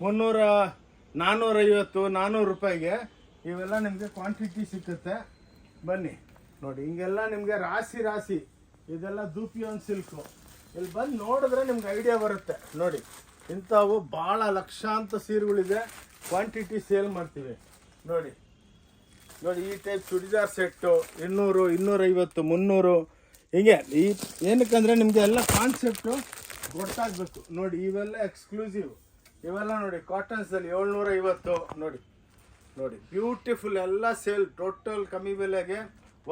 300, 450, 400 ರೂಪಾಯಿಗೆ ಇವೆಲ್ಲ ನಿಮಗೆ ಕ್ವಾಂಟಿಟಿ ಸಿಕ್ಕುತ್ತೆ. ಬನ್ನಿ ನೋಡಿ, ಹಿಂಗೆಲ್ಲ ನಿಮಗೆ ರಾಶಿ ರಾಶಿ ಇದೆಲ್ಲ ದೂಪಿಯೋನ್ ಸಿಲ್ಕು. ಇಲ್ಲಿ ಬಂದು ನೋಡಿದ್ರೆ ನಿಮ್ಗೆ ಐಡಿಯಾ ಬರುತ್ತೆ ನೋಡಿ. ಇಂಥವು ಭಾಳ ಲಕ್ಷಾಂತರ ಸೀರೆಗಳಿದೆ, ಕ್ವಾಂಟಿಟಿ ಸೇಲ್ ಮಾಡ್ತೀವಿ ನೋಡಿ. ನೋಡಿ ಈ ಟೈಪ್ ಚೂಡಿದಾರ್ ಸೆಟ್ಟು 200, 250, 300 ಹೀಗೆ. ಈ ಏನಕ್ಕಂದರೆ ನಿಮಗೆ ಎಲ್ಲ ಕಾನ್ಸೆಪ್ಟು ಗೊತ್ತಾಗಬೇಕು ನೋಡಿ. ಇವೆಲ್ಲ ಎಕ್ಸ್ಕ್ಲೂಸಿವ್. ಇವೆಲ್ಲ ನೋಡಿ ಕಾಟನ್ಸಲ್ಲಿ 750 ನೋಡಿ. ನೋಡಿ ಬ್ಯೂಟಿಫುಲ್ ಎಲ್ಲ ಸೇಲ್ ಟೋಟಲ್ ಕಮ್ಮಿ ಬೆಲೆಗೆ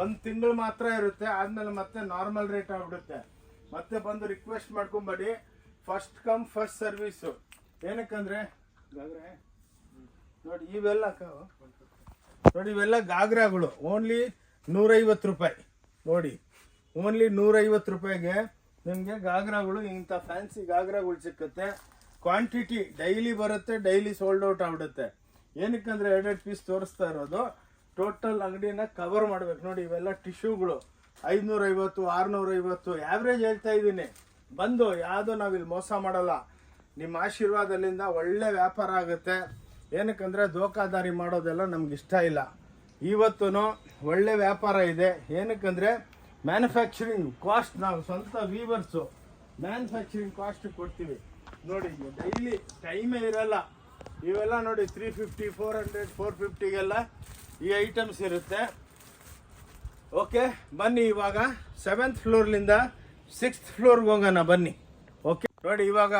1 ತಿಂಗಳು ಮಾತ್ರ ಇರುತ್ತೆ. ಆದಮೇಲೆ ಮತ್ತೆ ನಾರ್ಮಲ್ ರೇಟ್ ಆಗಿಬಿಡುತ್ತೆ. ಮತ್ತೆ ಬಂದು ರಿಕ್ವೆಸ್ಟ್ ಮಾಡ್ಕೊಂಬೇಡಿ, ಫಸ್ಟ್ ಕಮ್ ಫಸ್ಟ್ ಸರ್ವೀಸು. ಏನಕ್ಕಂದರೆ ನೋಡಿ ಇವೆಲ್ಲ ನೋಡಿ ಇವೆಲ್ಲ ಗಾಗ್ರಾಗಳು ಓನ್ಲಿ 150 ರೂಪಾಯಿ ನೋಡಿ. ಓನ್ಲಿ 150 ರೂಪಾಯಿಗೆ ನಿಮಗೆ ಗಾಗ್ರಾಗಳು, ಇಂಥ ಫ್ಯಾನ್ಸಿ ಗಾಗ್ರಾಗಳು ಸಿಕ್ಕುತ್ತೆ. ಕ್ವಾಂಟಿಟಿ ಡೈಲಿ ಬರುತ್ತೆ, ಡೈಲಿ ಸೋಲ್ಡ್ ಔಟ್ ಆಗ್ಬಿಡುತ್ತೆ. ಏನಕ್ಕಂದರೆ 2 ಪೀಸ್ ತೋರಿಸ್ತಾ ಇರೋದು, ಟೋಟಲ್ ಅಂಗಡಿನ ಕವರ್ ಮಾಡ್ಬೇಕು ನೋಡಿ. ಇವೆಲ್ಲ ಟಿಶ್ಯೂಗಳು 550, 650 ಆ್ಯಾವ್ರೇಜ್ ಹೇಳ್ತಾ ಇದ್ದೀನಿ. ಬಂದು ಯಾವುದೋ ನಾವಿಲ್ಲಿ ಮೋಸ ಮಾಡಲ್ಲ. ನಿಮ್ಮ ಆಶೀರ್ವಾದದಿಂದ ಒಳ್ಳೆ ವ್ಯಾಪಾರ ಆಗುತ್ತೆ. ಏನಕ್ಕಂದರೆ ಧೋಕಾದಾರಿ ಮಾಡೋದೆಲ್ಲ ನಮ್ಗೆ ಇಷ್ಟ ಇಲ್ಲ. ಇವತ್ತೂ ಒಳ್ಳೆ ವ್ಯಾಪಾರ ಇದೆ. ಏನಕ್ಕಂದರೆ ಮ್ಯಾನುಫ್ಯಾಕ್ಚರಿಂಗ್ ಕಾಸ್ಟ್ ನಾವು ಸ್ವಂತ ವೀವರ್ಸು ಮ್ಯಾನುಫ್ಯಾಕ್ಚರಿಂಗ್ ಕಾಸ್ಟ್ ಕೊಡ್ತೀವಿ ನೋಡಿ. ಡೈಲಿ ಟೈಮೇ ಇರಲ್ಲ. ಇವೆಲ್ಲ ನೋಡಿ 350, 400, 450ಗೆಲ್ಲ ಈ ಐಟಮ್ಸ್ ಇರುತ್ತೆ. ಓಕೆ ಬನ್ನಿ, ಇವಾಗ 7th ಫ್ಲೋರ್ಲಿಂದ 6th ಫ್ಲೋರ್ಗೆ ಹೋಗೋಣ ಬನ್ನಿ. ಓಕೆ ನೋಡಿ, ಇವಾಗ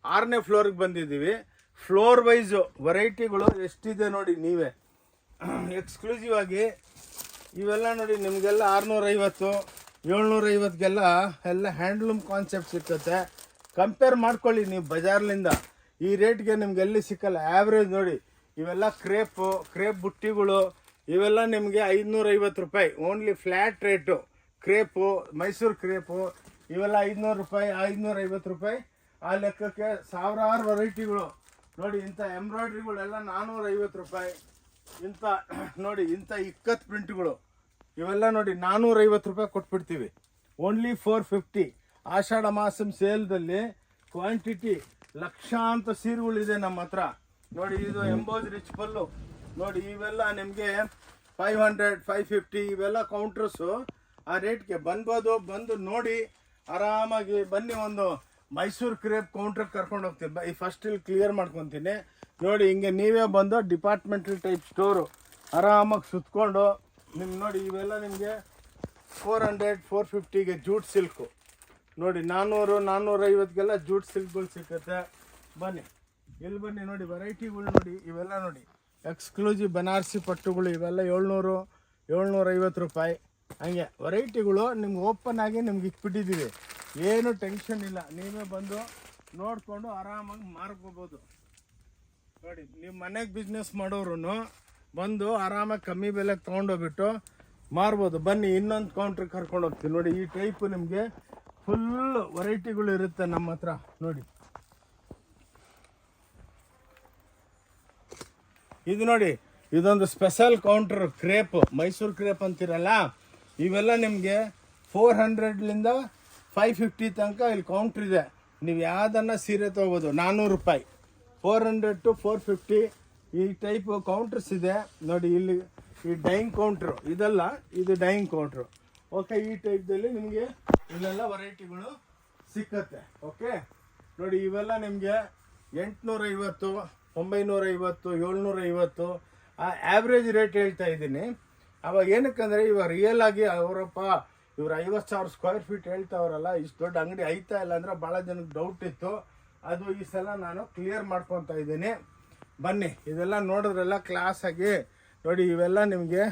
6ನೇ ಫ್ಲೋರ್ಗೆ ಬಂದಿದ್ದೀವಿ. ಫ್ಲೋರ್ ವೈಸು ವೆರೈಟಿಗಳು ಎಷ್ಟಿದೆ ನೋಡಿ ನೀವೇ. ಎಕ್ಸ್ಕ್ಲೂಸಿವ್ ಆಗಿ ಇವೆಲ್ಲ ನೋಡಿ ನಿಮಗೆಲ್ಲ 650, 750ಗೆಲ್ಲ ಎಲ್ಲ ಹ್ಯಾಂಡ್ಲೂಮ್ ಕಾನ್ಸೆಪ್ಟ್ ಸಿಕ್ಕುತ್ತೆ. ಕಂಪೇರ್ ಮಾಡ್ಕೊಳ್ಳಿ ನೀವು ಬಜಾರ್ಲಿಂದ. ಈ ರೇಟ್ಗೆ ನಿಮ್ಗೆ ಎಲ್ಲಿ ಸಿಕ್ಕಲ್ಲ. ಆ್ಯಾವ್ರೇಜ್ ನೋಡಿ ಇವೆಲ್ಲ ಕ್ರೇಪ್ ಬುಟ್ಟಿಗಳು ಇವೆಲ್ಲ ನಿಮಗೆ 550 ರೂಪಾಯಿ only flat rate. Crepe, Mysuru crepe ಇವೆಲ್ಲ 500 ರೂಪಾಯಿ, 550 ರೂಪಾಯಿ. ಆ ಲೆಕ್ಕಕ್ಕೆ ಸಾವಿರಾರು ವೆರೈಟಿಗಳು ನೋಡಿ. ಇಂಥ ಎಂಬ್ರಾಯ್ಡ್ರಿಗಳೆಲ್ಲ 450 ರೂಪಾಯಿ. ಇಂಥ ನೋಡಿ ಇಂಥ ಇಕ್ಕತ್ ಪ್ರಿಂಟ್ಗಳು ಇವೆಲ್ಲ ನೋಡಿ 450 ರೂಪಾಯಿ ಕೊಟ್ಬಿಡ್ತೀವಿ. ಓನ್ಲಿ 450. ಆಷಾಢ ಮಾಸಂ ಸೇಲ್ದಲ್ಲಿ ಕ್ವಾಂಟಿಟಿ ಲಕ್ಷಾಂತರ ಸೀರೆಗಳಿದೆ ನಮ್ಮ ಹತ್ರ ನೋಡಿ. ಇದು ಎಂಬೋಸ್ ರಿಚ್ ಪಲ್ಲು ನೋಡಿ. ಇವೆಲ್ಲ ನಿಮಗೆ 500, 550 ಇವೆಲ್ಲ ಕೌಂಟ್ರಸ್ಸು. ಆ ರೇಟ್ಗೆ ಬಂದು ನೋಡಿ ಆರಾಮಾಗಿ ಬನ್ನಿ. ಒಂದು ಮೈಸೂರು ಕ್ರೇಪ್ ಕೌಂಟ್ರಿಗೆ ಕರ್ಕೊಂಡು ಹೋಗ್ತೀನಿ. ಫಸ್ಟ್ ಇಲ್ಲಿ ಕ್ಲಿಯರ್ ಮಾಡ್ಕೊತೀನಿ ನೋಡಿ. ಹಿಂಗೆ ನೀವೇ ಬಂದು ಡಿಪಾರ್ಟ್ಮೆಂಟಲ್ ಟೈಪ್ ಸ್ಟೋರು ಆರಾಮಾಗಿ ಸುತ್ಕೊಂಡು ನಿಮ್ಗೆ ನೋಡಿ. ಇವೆಲ್ಲ ನಿಮಗೆ 400, 450ಗೆ ಜೂಟ್ ಸಿಲ್ಕು ನೋಡಿ. 400, 450ಗೆಲ್ಲ ಜೂಟ್ ಸಿಲ್ಕ್ಗಳು ಸಿಕ್ಕುತ್ತೆ. ಬನ್ನಿ ಇಲ್ಲಿ ಬನ್ನಿ ನೋಡಿ ವೆರೈಟಿಗಳು ನೋಡಿ. ಇವೆಲ್ಲ ನೋಡಿ ಎಕ್ಸ್ಕ್ಲೂಸಿವ್ ಬನಾರಸಿ ಪಟ್ಟುಗಳು ಇವೆಲ್ಲ 700, 750 ರೂಪಾಯಿ. ಹಂಗೆ ವೆರೈಟಿಗಳು ನಿಮ್ಗೆ ಓಪನ್ ಆಗಿ ನಿಮ್ಗೆ ಇಕ್ಬಿಟ್ಟಿದ್ದೀವಿ. ಏನು ಟೆನ್ಷನ್ ಇಲ್ಲ, ನೀವೇ ಬಂದು ನೋಡಿಕೊಂಡು ಆರಾಮಾಗಿ ಮಾರ್ಕೋಬೋದು. ನೋಡಿ, ನೀವು ಮನೆಗೆ ಬಿಸ್ನೆಸ್ ಮಾಡೋರು ಬಂದು ಆರಾಮಾಗಿ ಕಮ್ಮಿ ಬೆಲೆಗೆ ತೊಗೊಂಡೋಗ್ಬಿಟ್ಟು ಮಾರ್ಬೋದು. ಬನ್ನಿ, ಇನ್ನೊಂದು ಕೌಂಟ್ರಿಗೆ ಕರ್ಕೊಂಡು ಹೋಗ್ತೀವಿ. ನೋಡಿ, ಈ ಟೈಪು ನಿಮಗೆ ಫುಲ್ ವೆರೈಟಿಗಳು ಇರುತ್ತೆ ನಮ್ಮ ಹತ್ರ. ನೋಡಿ, ಇದು ನೋಡಿ, ಇದೊಂದು special counter crepe, Mysore crepe ಅಂತಿರಲ್ಲ, ಇವೆಲ್ಲ ನಿಮಗೆ 400ಲಿಂದ 550 ತನಕ ಇಲ್ಲಿ ಕೌಂಟ್ರ್ ಇದೆ. ನೀವು ಯಾವುದನ್ನು ಸೀರೆ ತೊಗೋಬೋದು. 400 ರೂಪಾಯಿ, 400 to 450 ಈ ಟೈಪು ಕೌಂಟ್ರಸ್ ಇದೆ. ನೋಡಿ, ಇಲ್ಲಿ ಈ ಡೈಯಿಂಗ್ ಕೌಂಟ್ರು ಇದಲ್ಲ, ಇದು ಡೈಯಿಂಗ್ ಕೌಂಟ್ರು. ಓಕೆ, ಈ ಟೈಪ್ದಲ್ಲಿ ನಿಮಗೆ ಇಲ್ಲೆಲ್ಲ ವೆರೈಟಿಗಳು ಸಿಕ್ಕತ್ತೆ. ಓಕೆ, ನೋಡಿ, ಇವೆಲ್ಲ ನಿಮಗೆ 850, 950, 750 ಆ ಆ್ಯಾವ್ರೇಜ್ ರೇಟ್ ಹೇಳ್ತಾ ಇದ್ದೀನಿ. ಅವಾಗ ಏನಕ್ಕಂದರೆ ಇವಾಗ ರಿಯಲ್ ಆಗಿ ಅವರಪ್ಪ ಇವ್ರು 50,000 ಸ್ಕ್ವೇರ್ ಫೀಟ್ ಹೇಳ್ತಾವ್ರಲ್ಲ, ಇಷ್ಟು ದೊಡ್ಡ ಅಂಗಡಿ ಐತಾ ಇಲ್ಲ ಅಂದರೆ ಭಾಳ ಜನಕ್ಕೆ ಡೌಟ್ ಇತ್ತು. ಅದು ಈ ಸಲ ನಾನು ಕ್ಲಿಯರ್ ಮಾಡ್ಕೊತಾ ಇದ್ದೀನಿ. ಬನ್ನಿ, ಇದೆಲ್ಲ ನೋಡಿದ್ರೆಲ್ಲ ಕ್ಲಾಸಾಗಿ. ನೋಡಿ, ಇವೆಲ್ಲ ನಿಮಗೆ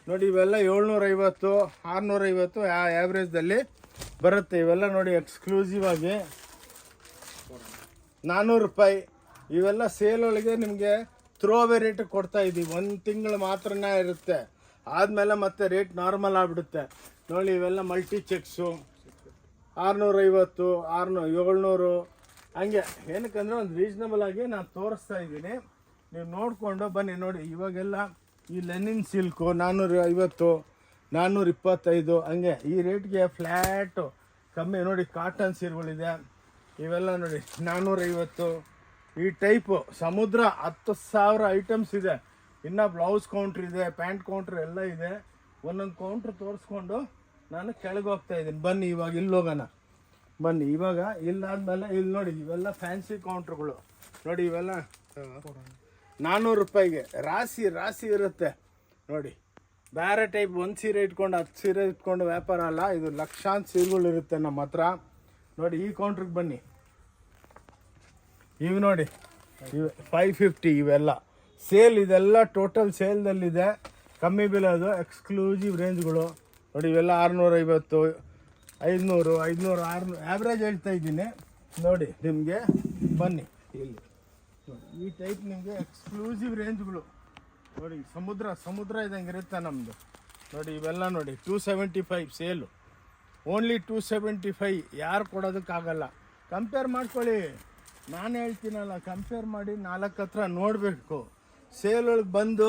ನೋಡಿ, ಇವೆಲ್ಲ 750, 650 ಆ್ಯಾವ್ರೇಜ್ದಲ್ಲಿ ಬರುತ್ತೆ. ಇವೆಲ್ಲ ನೋಡಿ, ಎಕ್ಸ್ಕ್ಲೂಸಿವ್ ಆಗಿ 400 ರೂಪಾಯಿ. ಇವೆಲ್ಲ ಸೇಲ್ ಒಳಗೆ ನಿಮಗೆ ಥ್ರೋ ಅವೇ ರೇಟ್ ಕೊಡ್ತಾ ಇದ್ದೀವಿ. 1 ತಿಂಗಳು ಮಾತ್ರನೇ ಇರುತ್ತೆ, ಆದಮೇಲೆ ಮತ್ತೆ ರೇಟ್ ನಾರ್ಮಲ್ ಆಗಿಬಿಡುತ್ತೆ. ನೋಡಿ, ಇವೆಲ್ಲ ಮಲ್ಟಿ ಚೆಕ್ಸು 650, 700 ಹಂಗೆ. ಏನಕ್ಕಂದರೆ ಒಂದು ರೀಸ್ನಬಲ್ ಆಗಿ ನಾನು ತೋರಿಸ್ತಾ ಇದ್ದೀನಿ, ನೀವು ನೋಡಿಕೊಂಡು ಬನ್ನಿ. ನೋಡಿ, ಇವಾಗೆಲ್ಲ ಈ ಲೆನಿನ್ ಸಿಲ್ಕು 450, 425 ಹಂಗೆ ಈ ರೇಟ್ಗೆ ಫ್ಲ್ಯಾಟು ಕಮ್ಮಿ. ನೋಡಿ, ಕಾಟನ್ ಸೀರೆಗಳಿದೆ, ಇವೆಲ್ಲ ನೋಡಿ 450. ಈ ಟೈಪು ಸಮುದ್ರ 10,000 ಐಟಮ್ಸ್ ಇದೆ. ಇನ್ನು ಬ್ಲೌಸ್ ಕೌಂಟ್ರ್ ಇದೆ, ಪ್ಯಾಂಟ್ ಕೌಂಟ್ರ್ ಎಲ್ಲ ಇದೆ. ಒಂದೊಂದು ಕೌಂಟ್ರ್ ತೋರಿಸ್ಕೊಂಡು ನಾನು ಕೆಳಗೆ ಹೋಗ್ತಾ ಇದ್ದೀನಿ. ಬನ್ನಿ, ಇವಾಗ ಇಲ್ಲಿ ಹೋಗೋಣ. ಬನ್ನಿ, ಇವಾಗ ಇಲ್ಲಾದ್ಮೇಲೆ ಇಲ್ಲಿ ನೋಡಿ, ಇವೆಲ್ಲ ಫ್ಯಾನ್ಸಿ ಕೌಂಟ್ರುಗಳು. ನೋಡಿ, ಇವೆಲ್ಲ 400 ರೂಪಾಯಿಗೆ ರಾಶಿ ಇರುತ್ತೆ. ನೋಡಿ, ಬೇರೆ ಟೈಪ್ ಒಂದು ಸೀರೆ ಇಟ್ಕೊಂಡು 10 ಸೀರೆ ಇಟ್ಕೊಂಡು ವ್ಯಾಪಾರ ಅಲ್ಲ, ಇದು ಲಕ್ಷಾಂತರ ಸೀರೆಗಳು ಇರುತ್ತೆ ನಮ್ಮ ಹತ್ರ. ನೋಡಿ, ಈ ಕೌಂಟ್ರಿಗೆ ಬನ್ನಿ. ಇವು ನೋಡಿ, ಇವು 550. ಇವೆಲ್ಲ ಸೇಲ್, ಇದೆಲ್ಲ ಟೋಟಲ್ ಸೇಲ್ದಲ್ಲಿದೆ. ಕಮ್ಮಿ ಬೆಲೆ, ಅದು ಎಕ್ಸ್ಕ್ಲೂಸಿವ್ ರೇಂಜ್ಗಳು. ನೋಡಿ, ಇವೆಲ್ಲ 650, 500, 500, 600 ಆ್ಯಾವ್ರೇಜ್ ಹೇಳ್ತಾ ಇದ್ದೀನಿ. ನೋಡಿ, ನಿಮಗೆ ಬನ್ನಿ ಇಲ್ಲಿ ನೋಡಿ, ಈ ಟೈಪ್ ನಿಮಗೆ ಎಕ್ಸ್ಕ್ಲೂಸಿವ್ ರೇಂಜ್ಗಳು. ನೋಡಿ, ಸಮುದ್ರ ಇದ್ದಂಗೆ ಇರುತ್ತೆ ನಮ್ಮದು. ನೋಡಿ, ಇವೆಲ್ಲ ನೋಡಿ 275 ಸೇಲು, ಓನ್ಲಿ 275. ಯಾರು ಕೊಡೋದಕ್ಕಾಗಲ್ಲ. ಕಂಪೇರ್ ಮಾಡ್ಕೊಳ್ಳಿ, ನಾನು ಹೇಳ್ತೀನಲ್ಲ, ಕಂಪೇರ್ ಮಾಡಿ 4 ಹತ್ರ ನೋಡಬೇಕು. ಸೇಲ್ ಒಳಗೆ ಬಂದು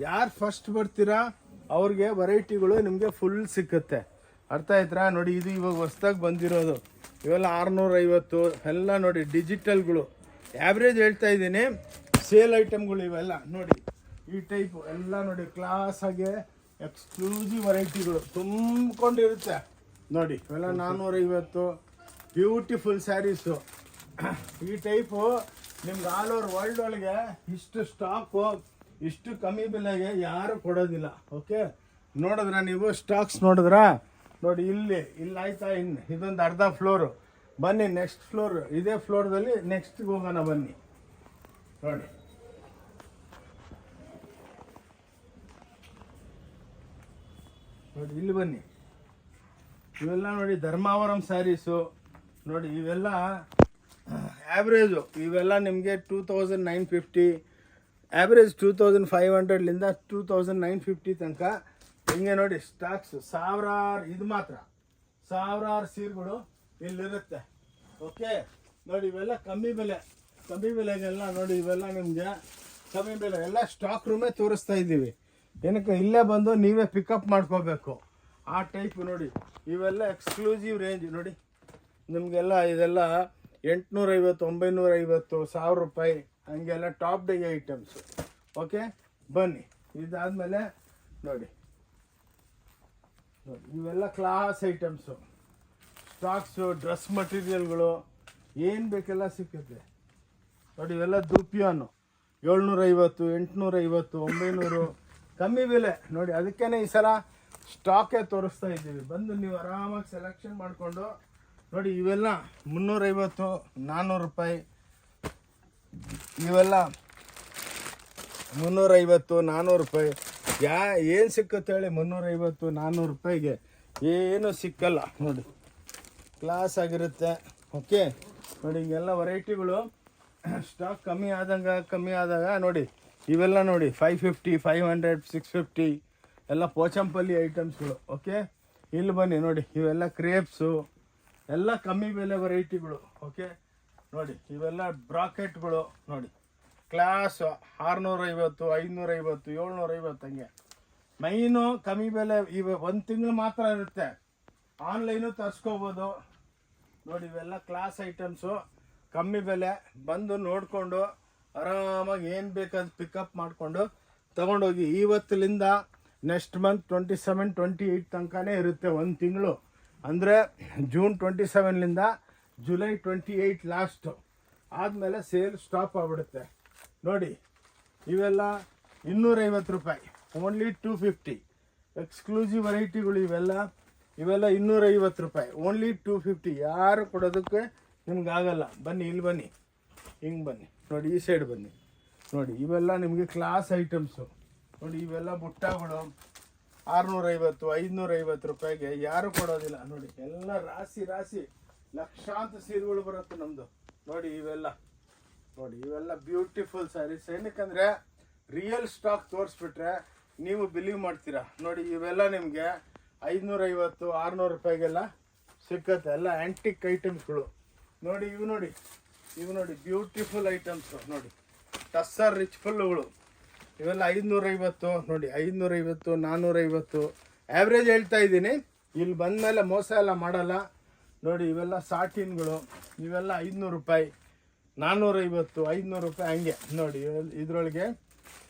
ಯಾರು ಫಸ್ಟ್ ಬರ್ತೀರಾ ಅವ್ರಿಗೆ ವೆರೈಟಿಗಳು ನಿಮಗೆ ಫುಲ್ ಸಿಕ್ಕುತ್ತೆ. ಅರ್ಥ ಆಯ್ತಾ? ನೋಡಿ, ಇದು ಇವಾಗ ಹೊಸ್ದಾಗಿ ಬಂದಿರೋದು. ಇವೆಲ್ಲ 650 ಎಲ್ಲ ನೋಡಿ, ಡಿಜಿಟಲ್ಗಳು. ಆ್ಯಾವ್ರೇಜ್ ಹೇಳ್ತಾ ಇದ್ದೀನಿ, ಸೇಲ್ ಐಟಮ್ಗಳು ಇವೆಲ್ಲ. ನೋಡಿ, ಈ ಟೈಪು ಎಲ್ಲ ನೋಡಿ, ಕ್ಲಾಸಾಗೆ ಎಕ್ಸ್ಕ್ಲೂಸಿವ್ ವೆರೈಟಿಗಳು ತುಂಬಿಕೊಂಡಿರುತ್ತೆ. ನೋಡಿ, ಇವೆಲ್ಲ 450 ಬ್ಯೂಟಿಫುಲ್ ಸ್ಯಾರೀಸು. ಈ ಟೈಪು ನಿಮ್ಗೆ ಆಲ್ ಓವರ್ ವರ್ಲ್ಡ್ ಒಳಗೆ ಇಷ್ಟು ಸ್ಟಾಕು ಇಷ್ಟು ಕಮ್ಮಿ ಬೆಲೆಗೆ ಯಾರು ಕೊಡೋದಿಲ್ಲ. ಓಕೆ, ನೋಡಿದ್ರ ನೀವು ಸ್ಟಾಕ್ಸ್ ನೋಡಿದ್ರಾ? ನೋಡಿ, ಇಲ್ಲಿ ಆಯ್ತಾ? ಇನ್ನು ಇದೊಂದು ಅರ್ಧ ಫ್ಲೋರು. ಬನ್ನಿ, ನೆಕ್ಸ್ಟ್ ಫ್ಲೋರ್, ಇದೇ ಫ್ಲೋರ್ದಲ್ಲಿ ನೆಕ್ಸ್ಟ್ಗೆ ಹೋಗೋಣ. ಬನ್ನಿ, ನೋಡಿ, ಇಲ್ಲಿ ಬನ್ನಿ. ಇವೆಲ್ಲ ನೋಡಿ, ಧರ್ಮಾವರಂ ಸ್ಯಾರೀಸು. ನೋಡಿ, ಇವೆಲ್ಲ ಆ್ಯಾವ್ರೇಜು. ಇವೆಲ್ಲ ನಿಮಗೆ 2950, ಆ್ಯಾವ್ರೇಜ್ 2500ಲಿಂದ 2950 ತನಕ. ಹಿಂಗೆ ನೋಡಿ, ಸ್ಟಾಕ್ಸ್ ಸಾವಿರಾರು, ಇದು ಮಾತ್ರ ಸಾವಿರಾರು ಸೀರೆಗಳು ಇಲ್ಲಿರುತ್ತೆ. ಓಕೆ, ನೋಡಿ, ಇವೆಲ್ಲ ಕಮ್ಮಿ ಬೆಲೆಗೆಲ್ಲ ನೋಡಿ, ಇವೆಲ್ಲ ನಿಮಗೆ ಕಮ್ಮಿ ಬೆಲೆ. ಎಲ್ಲ ಸ್ಟಾಕ್ ರೂಮೇ ತೋರಿಸ್ತಾ ಇದ್ದೀವಿ. ಏನಕ್ಕೆ, ಇಲ್ಲೇ ಬಂದು ನೀವೇ ಪಿಕಪ್ ಮಾಡ್ಕೋಬೇಕು. ಆ ಟೈಪ್ ನೋಡಿ, ಇವೆಲ್ಲ ಎಕ್ಸ್ಕ್ಲೂಸಿವ್ ರೇಂಜ್. ನೋಡಿ, ನಿಮಗೆಲ್ಲ ಇದೆಲ್ಲ 850, 950, 1000 ರೂಪಾಯಿ ಹಂಗೆಲ್ಲ ಟಾಪ್ ಡೇ ಐಟಮ್ಸು. ಓಕೆ, ಬನ್ನಿ. ಇದಾದಮೇಲೆ ನೋಡಿ, ಇವೆಲ್ಲ ಕ್ಲಾಸ್ ಐಟಮ್ಸು, ಸ್ಟಾಕ್ಸು, ಡ್ರೆಸ್ ಮಟೀರಿಯಲ್ಗಳು, ಏನು ಬೇಕೆಲ್ಲ ಸಿಕ್ಕುತ್ತೆ. ನೋಡಿ, ಇವೆಲ್ಲ ದುಪಿಯಾನು 750, 850, 900 ಕಮ್ಮಿ ಬೆಲೆ. ನೋಡಿ, ಅದಕ್ಕೇ ಈ ಸಲ ಸ್ಟಾಕೇ ತೋರಿಸ್ತಾ ಇದ್ದೀವಿ. ಬಂದು ನೀವು ಆರಾಮಾಗಿ ಸೆಲೆಕ್ಷನ್ ಮಾಡಿಕೊಂಡು ನೋಡಿ. ಇವೆಲ್ಲ 350, 400 ರೂಪಾಯಿ. ಇವೆಲ್ಲ 350 400 ರೂಪಾಯಿ. ಏನು ಸಿಕ್ಕತ್ತೆ ಹೇಳಿ? 350 400 ರೂಪಾಯಿಗೆ ಏನು ಸಿಕ್ಕಲ್ಲ ನೋಡಿ, ಕ್ಲಾಸ್ ಆಗಿರುತ್ತೆ. ಓಕೆ ನೋಡಿ, ಹಿಂಗೆಲ್ಲ ವೆರೈಟಿಗಳು ಸ್ಟಾಕ್ ಕಮ್ಮಿ ಆದಾಗ ನೋಡಿ, ಇವೆಲ್ಲ ನೋಡಿ 550 500 650 ಎಲ್ಲ ಪೋಚಂಪಲ್ಲಿ ಐಟಮ್ಸ್ಗಳು. ಓಕೆ, ಇಲ್ಲಿ ಬನ್ನಿ ನೋಡಿ, ಇವೆಲ್ಲ ಕ್ರೇಪ್ಸು ಎಲ್ಲ ಕಮ್ಮಿ ಬೆಲೆ ವೆರೈಟಿಗಳು. ಓಕೆ ನೋಡಿ, ಇವೆಲ್ಲ ಬ್ರಾಕೆಟ್ಗಳು ನೋಡಿ, ಕ್ಲಾಸ್ 650 550 750 ಹಂಗೆ. ಮೈನು ಕಮ್ಮಿ ಬೆಲೆ ಒಂದು ತಿಂಗಳು ಮಾತ್ರ ಇರುತ್ತೆ, ಆನ್ಲೈನು ತರಿಸ್ಕೋಬೋದು ನೋಡಿ. ಇವೆಲ್ಲ ಕ್ಲಾಸ್ ಐಟಮ್ಸು ಕಮ್ಮಿ ಬೆಲೆ, ಬಂದು ನೋಡಿಕೊಂಡು ಆರಾಮಾಗಿ ಏನು ಬೇಕಾದ ಪಿಕಪ್ ಮಾಡಿಕೊಂಡು ತೊಗೊಂಡೋಗಿ. ಇವತ್ತಿನಿಂದ ನೆಕ್ಸ್ಟ್ ಮಂತ್ 27 28 ತನಕನೇ ಇರುತ್ತೆ, ಒಂದು ತಿಂಗಳು. ಅಂದರೆ ಜೂನ್ 27ಲಿಂದ ಜುಲೈ 28 ಲಾಸ್ಟು, ಆದಮೇಲೆ ಸೇಲ್ ಸ್ಟಾಪ್ ಆಗಿಬಿಡುತ್ತೆ ನೋಡಿ. ಇವೆಲ್ಲ 250 ರೂಪಾಯಿ, ಓನ್ಲಿ 250. ಎಕ್ಸ್ಕ್ಲೂಸಿವ್ ವೆರೈಟಿಗಳು ಇವೆಲ್ಲ 250 ರೂಪಾಯಿ, ಓನ್ಲಿ 250. ಯಾರು ಕೊಡೋದಕ್ಕೆ ನಿಮ್ಗಾಗಲ್ಲ. ಬನ್ನಿ, ಇಲ್ಲಿ ಬನ್ನಿ, ಹಿಂಗೆ ಬನ್ನಿ ನೋಡಿ, ಈ ಸೈಡ್ ಬನ್ನಿ ನೋಡಿ. ಇವೆಲ್ಲ ನಿಮಗೆ ಕ್ಲಾಸ್ ಐಟಮ್ಸು ನೋಡಿ. ಇವೆಲ್ಲ ಬುಟ್ಟಗಳು 650 550 ರೂಪಾಯಿಗೆ ಯಾರು ಕೊಡೋದಿಲ್ಲ ನೋಡಿ. ಎಲ್ಲ ರಾಶಿ ಲಕ್ಷಾಂತರ ಸೀರೆಗಳು ಬರುತ್ತೆ ನಮ್ಮದು ನೋಡಿ. ಇವೆಲ್ಲ ನೋಡಿ, ಇವೆಲ್ಲ ಬ್ಯೂಟಿಫುಲ್ ಸ್ಯಾರೀಸ್. ಏನಕ್ಕಂದರೆ ರಿಯಲ್ ಸ್ಟಾಕ್ ತೋರಿಸ್ಬಿಟ್ರೆ ನೀವು ಬಿಲೀವ್ ಮಾಡ್ತೀರಾ ನೋಡಿ. ಇವೆಲ್ಲ ನಿಮಗೆ 550 600 ರೂಪಾಯಿಗೆಲ್ಲ ಸಿಕ್ಕತ್ತೆ. ಎಲ್ಲ ಆ್ಯಂಟಿಕ್ ಐಟಮ್ಸ್ಗಳು ನೋಡಿ. ಇವು ನೋಡಿ ಬ್ಯೂಟಿಫುಲ್ ಐಟಮ್ಸು ನೋಡಿ, ಟಸ್ಸರ್ ರಿಚ್ ಫುಲ್ಗಳು. ಇವೆಲ್ಲ 550 ನೋಡಿ, 550 450 ಆ್ಯಾವ್ರೇಜ್ ಹೇಳ್ತಾ ಇದ್ದೀನಿ. ಇಲ್ಲಿ ಬಂದಮೇಲೆ ಮೋಸ ಎಲ್ಲ ಮಾಡಲ್ಲ ನೋಡಿ. ಇವೆಲ್ಲ ಸಾಟಿನ್ಗಳು, ಇವೆಲ್ಲ 500 ರೂಪಾಯಿ 450 500 ರೂಪಾಯಿ ಹಂಗೆ ನೋಡಿ. ಇದರೊಳಗೆ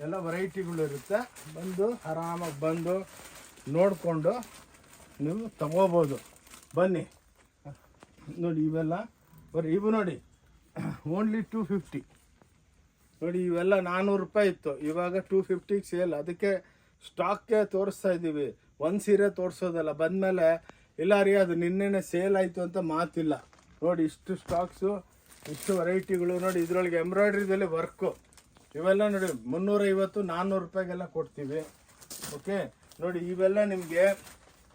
ಎಲ್ಲ ವೆರೈಟಿಗಳು ಇರುತ್ತೆ. ಬಂದು ಆರಾಮಾಗಿ ಬಂದು ನೋಡಿಕೊಂಡು ನೀವು ತಗೋಬೋದು. ಬನ್ನಿ ನೋಡಿ, ಇವೆಲ್ಲ ಇವು ನೋಡಿ ಓನ್ಲಿ 250 ನೋಡಿ. ಇವೆಲ್ಲ 400 ರೂಪಾಯಿ ಇತ್ತು, ಇವಾಗ 250ಗೆ ಸೇಲ್. ಅದಕ್ಕೆ ಸ್ಟಾಕ್ಗೆ ತೋರಿಸ್ತಾ ಇದ್ದೀವಿ, ಒಂದು ಸೀರೆ ತೋರಿಸೋದಲ್ಲ. ಬಂದಮೇಲೆ ಇಲ್ಲ ರೀ ಅದು ನಿನ್ನೆನೆ ಸೇಲ್ ಆಯಿತು ಅಂತ ಮಾತಿಲ್ಲ ನೋಡಿ. ಇಷ್ಟು ಸ್ಟಾಕ್ಸು, ಇಷ್ಟು ವೆರೈಟಿಗಳು ನೋಡಿ. ಇದರೊಳಗೆ ಎಂಬ್ರಾಯ್ಡ್ರಿದಲ್ಲಿ ವರ್ಕು ಇವೆಲ್ಲ ನೋಡಿ 350 400 ರೂಪಾಯಿಗೆಲ್ಲ ಕೊಡ್ತೀವಿ. ಓಕೆ ನೋಡಿ, ಇವೆಲ್ಲ ನಿಮಗೆ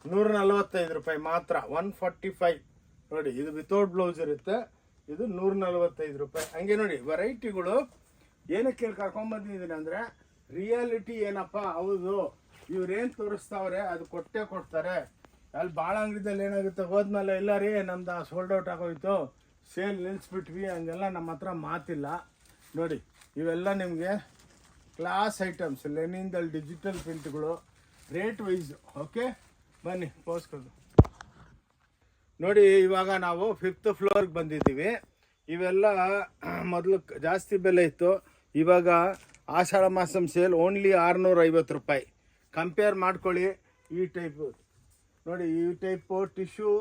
145 ರೂಪಾಯಿ ಮಾತ್ರ, 145 ನೋಡಿ. ಇದು ವಿತೌಟ್ ಬ್ಲೌಸ್ ಇರುತ್ತೆ, ಇದು 145 ರೂಪಾಯಿ ಹಂಗೆ ನೋಡಿ. ವೆರೈಟಿಗಳು ಏನಕ್ಕೆ ಕರ್ಕೊಂಬಂದಿದ್ದೀನಿ ಅಂದರೆ, ರಿಯಾಲಿಟಿ ಏನಪ್ಪ, ಹೌದು ಇವ್ರೇನು ತೋರಿಸ್ತಾವ್ರೆ ಅದು ಕೊಟ್ಟೇ ಕೊಡ್ತಾರೆ. ಅಲ್ಲಿ ಭಾಳ ಅಂಗಡಿದಲ್ಲಿ ಏನಾಗುತ್ತೆ, ಹೋದ್ಮೇಲೆ ಇಲ್ಲ ರೀ ನಮ್ದು ಸೋಲ್ಡ್ ಔಟ್ ಆಗೋಯ್ತು, ಸೇಲ್ ನಿಲ್ಲಿಸ್ಬಿಟ್ವಿ, ಹಂಗೆಲ್ಲ ನಮ್ಮ ಹತ್ರ ಮಾತಿಲ್ಲ ನೋಡಿ. ಇವೆಲ್ಲ ನಿಮಗೆ ಕ್ಲಾಸ್ ಐಟಮ್ಸ್, ಲೆನಿನ್ದಲ್ಲಿ ಡಿಜಿಟಲ್ ಪ್ರಿಂಟ್ಗಳು, ರೇಟ್ ವೈಸ್. ಓಕೆ ಬನ್ನಿ ಪೋಸ್ಕೊಂಡು ನೋಡಿ. ಇವಾಗ ನಾವು 5th ಫ್ಲೋರ್ಗೆ ಬಂದಿದ್ದೀವಿ. ಇವೆಲ್ಲ ಮೊದಲು ಜಾಸ್ತಿ ಬೆಲೆ ಇತ್ತು, ಇವಾಗ ಆಷಾಢ ಮಾಸಂ ಸೇಲ್ ಓನ್ಲಿ 650 ರೂಪಾಯಿ. ಕಂಪೇರ್ ಮಾಡ್ಕೊಳ್ಳಿ. ಈ ಟೈಪು ನೋಡಿ, ಈ ಟೈಪು ಟಿಶ್ಯೂ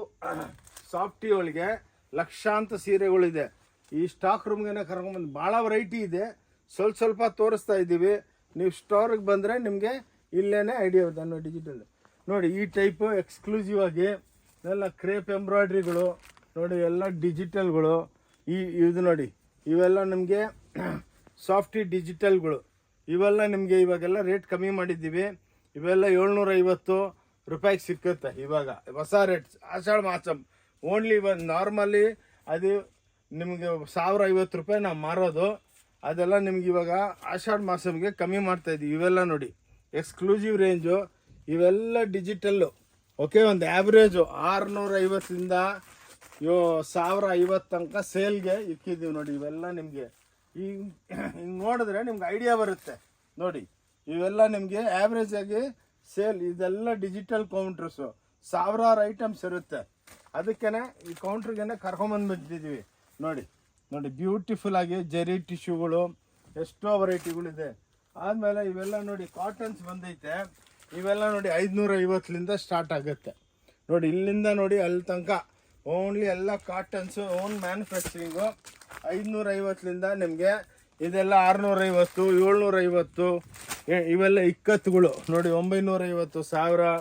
ಸಾಫ್ಟಿ ಒಳಗೆ ಲಕ್ಷಾಂತರ ಸೀರೆಗಳಿದೆ. ಈ ಸ್ಟಾಕ್ ರೂಮ್ಗೆ ಕರ್ಕೊಂಬಂದು ಭಾಳ ವೆರೈಟಿ ಇದೆ. ಸ್ವಲ್ಪ ತೋರಿಸ್ತಾ ಇದ್ದೀವಿ. ನೀವು ಸ್ಟೋರಿಗೆ ಬಂದರೆ ನಿಮಗೆ ಇಲ್ಲೇ ಐಡಿಯಾ ಇದೆ ನೋಡಿ. ಡಿಜಿಟಲ್ ನೋಡಿ, ಈ ಟೈಪು ಎಕ್ಸ್ಕ್ಲೂಸಿವ್ ಆಗಿ ಎಲ್ಲ ಕ್ರೇಪ್ ಎಂಬ್ರಾಯ್ಡ್ರಿಗಳು ನೋಡಿ, ಎಲ್ಲ ಡಿಜಿಟಲ್ಗಳು. ಇದು ನೋಡಿ, ಇವೆಲ್ಲ ನಿಮಗೆ ಸಾಫ್ಟಿ ಡಿಜಿಟಲ್ಗಳು. ಇವೆಲ್ಲ ನಿಮಗೆ ಇವಾಗೆಲ್ಲ ರೇಟ್ ಕಮ್ಮಿ ಮಾಡಿದ್ದೀವಿ. ಇವೆಲ್ಲ 750 ರೂಪಾಯಿಗೆ ಸಿಕ್ಕುತ್ತೆ ಇವಾಗ, ಹೊಸ ರೇಟ್. ಆಷಾಢ ಮಾಸಂ ಓನ್ಲಿ ನಾರ್ಮಲಿ ಅದು ನಿಮಗೆ 1050 ರೂಪಾಯಿ ನಾವು ಮಾರೋದು. ಅದೆಲ್ಲ ನಿಮ್ಗೆ ಇವಾಗ ಆಷಾಢ ಮಾಸಂಗೆ ಕಮ್ಮಿ ಮಾಡ್ತಾಯಿದ್ದೀವಿ. ಇವೆಲ್ಲ ನೋಡಿ ಎಕ್ಸ್ಕ್ಲೂಸಿವ್ ರೇಂಜು, ಇವೆಲ್ಲ ಡಿಜಿಟಲ್ಲು. ಓಕೆ, ಒಂದು ಆ್ಯಾವ್ರೇಜು 650ರಿಂದ 1050 ತನಕ ಸೇಲ್ಗೆ ಇಕ್ಕಿದ್ದೀವಿ ನೋಡಿ. ಇವೆಲ್ಲ ನಿಮಗೆ ಹಿಂಗೆ ನೋಡಿದ್ರೆ ನಿಮ್ಗೆ ಐಡಿಯಾ ಬರುತ್ತೆ ನೋಡಿ. ಇವೆಲ್ಲ ನಿಮಗೆ ಆ್ಯಾವ್ರೇಜಾಗಿ ಸೇಲ್. ಇದೆಲ್ಲ ಡಿಜಿಟಲ್ ಕೌಂಟ್ರಸ್ಸು, ಸಾವಿರಾರು ಐಟಮ್ಸ್ ಇರುತ್ತೆ. ಅದಕ್ಕೇ ಈ ಕೌಂಟ್ರಿಗೇ ಕರ್ಕೊಂಬಂದ್ಬಿಟ್ಟಿದ್ದೀವಿ ನೋಡಿ. ಬ್ಯೂಟಿಫುಲ್ ಆಗಿ ಜರಿ ಟಿಶ್ಯೂಗಳು ಎಷ್ಟೋ ವೆರೈಟಿಗಳಿದೆ. ಆದಮೇಲೆ ಇವೆಲ್ಲ ನೋಡಿ ಕಾಟನ್ಸ್ ಬಂದೈತೆ. ಇವೆಲ್ಲ ನೋಡಿ 550ಲಿಂದ ಸ್ಟಾರ್ಟ್ ಆಗುತ್ತೆ ನೋಡಿ. ಇಲ್ಲಿಂದ ನೋಡಿ ಅಲ್ಲಿ ತನಕ ಓನ್ಲಿ ಎಲ್ಲ ಕಾಟನ್ಸು, ಓನ್ ಮ್ಯಾನುಫ್ಯಾಕ್ಚರಿಂಗು. 550ಲಿಂದ ನಿಮಗೆ ಇದೆಲ್ಲ 650 750. ಇವೆಲ್ಲ ಇಕ್ಕತ್ತುಗಳು ನೋಡಿ 950 1000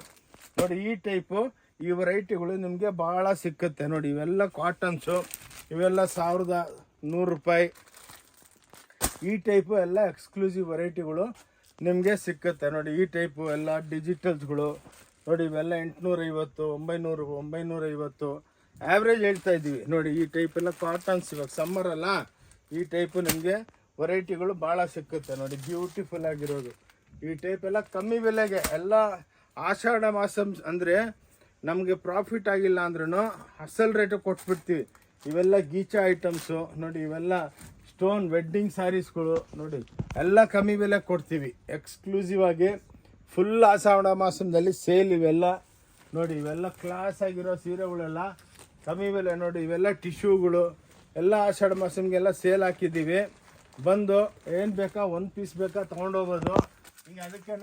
ನೋಡಿ. ಈ ಟೈಪು ಈ ವೆರೈಟಿಗಳು ನಿಮಗೆ ಭಾಳ ಸಿಕ್ಕುತ್ತೆ ನೋಡಿ. ಇವೆಲ್ಲ ಕಾಟನ್ಸು, ಇವೆಲ್ಲ 1100 ರೂಪಾಯಿ ಈ ಟೈಪು ಎಲ್ಲ ಎಕ್ಸ್ಕ್ಲೂಸಿವ್ ವೆರೈಟಿಗಳು ನಿಮಗೆ ಸಿಕ್ಕುತ್ತೆ ನೋಡಿ. ಈ ಟೈಪು ಎಲ್ಲ ಡಿಜಿಟಲ್ಸ್ಗಳು ನೋಡಿ. ಇವೆಲ್ಲ 850, 900, 950 ಆ್ಯಾವ್ರೇಜ್ ಹೇಳ್ತಾ ಇದ್ದೀವಿ ನೋಡಿ. ಈ ಟೈಪ್ ಎಲ್ಲ ಕಾಟನ್ಸ್, ಇವಾಗ ಸಮ್ಮರ್ ಅಲ್ಲ, ಈ ಟೈಪು ನಿಮಗೆ ವೆರೈಟಿಗಳು ಭಾಳ ಸಿಕ್ಕುತ್ತೆ ನೋಡಿ. ಬ್ಯೂಟಿಫುಲ್ ಆಗಿರೋದು ಈ ಟೈಪ್ ಎಲ್ಲ ಕಮ್ಮಿ ಬೆಲೆಗೆ ಎಲ್ಲ. ಆಷಾಢ ಮಾಸ ಅಂದರೆ ನಮಗೆ ಪ್ರಾಫಿಟ್ ಆಗಿಲ್ಲ ಅಂದ್ರೂ ಅಸಲ್ ರೇಟು ಕೊಟ್ಬಿಡ್ತೀವಿ. ಇವೆಲ್ಲ ಗೀಚಾ ಐಟಮ್ಸು ನೋಡಿ. ಇವೆಲ್ಲ ಸ್ಟೋನ್ ವೆಡ್ಡಿಂಗ್ ಸ್ಯಾರೀಸ್ಗಳು ನೋಡಿ. ಎಲ್ಲ ಕಮ್ಮಿ ಬೆಲೆ ಕೊಡ್ತೀವಿ ಎಕ್ಸ್ಕ್ಲೂಸಿವ್ ಆಗಿ. ಫುಲ್ ಆಷಾಢ ಮಾಸದಲ್ಲಿ ಸೇಲ್ ಇವೆಲ್ಲ ನೋಡಿ. ಇವೆಲ್ಲ ಕ್ಲಾಸ್ ಆಗಿರೋ ಸೀರೆಗಳೆಲ್ಲ ಕಮ್ಮಿ ಬೆಲೆ ನೋಡಿ. ಇವೆಲ್ಲ ಟಿಶ್ಯೂಗಳು ಎಲ್ಲ ಆಷಾಢ ಮಾಸಮ್ಗೆಲ್ಲ ಸೇಲ್ ಹಾಕಿದ್ದೀವಿ. ಬಂದು ಏನು ಬೇಕಾ, ಒಂದು ಪೀಸ್ ಬೇಕಾ ತೊಗೊಂಡೋಗ್ಬೋದು. ಹಿಂಗೆ ಅದಕ್ಕೇ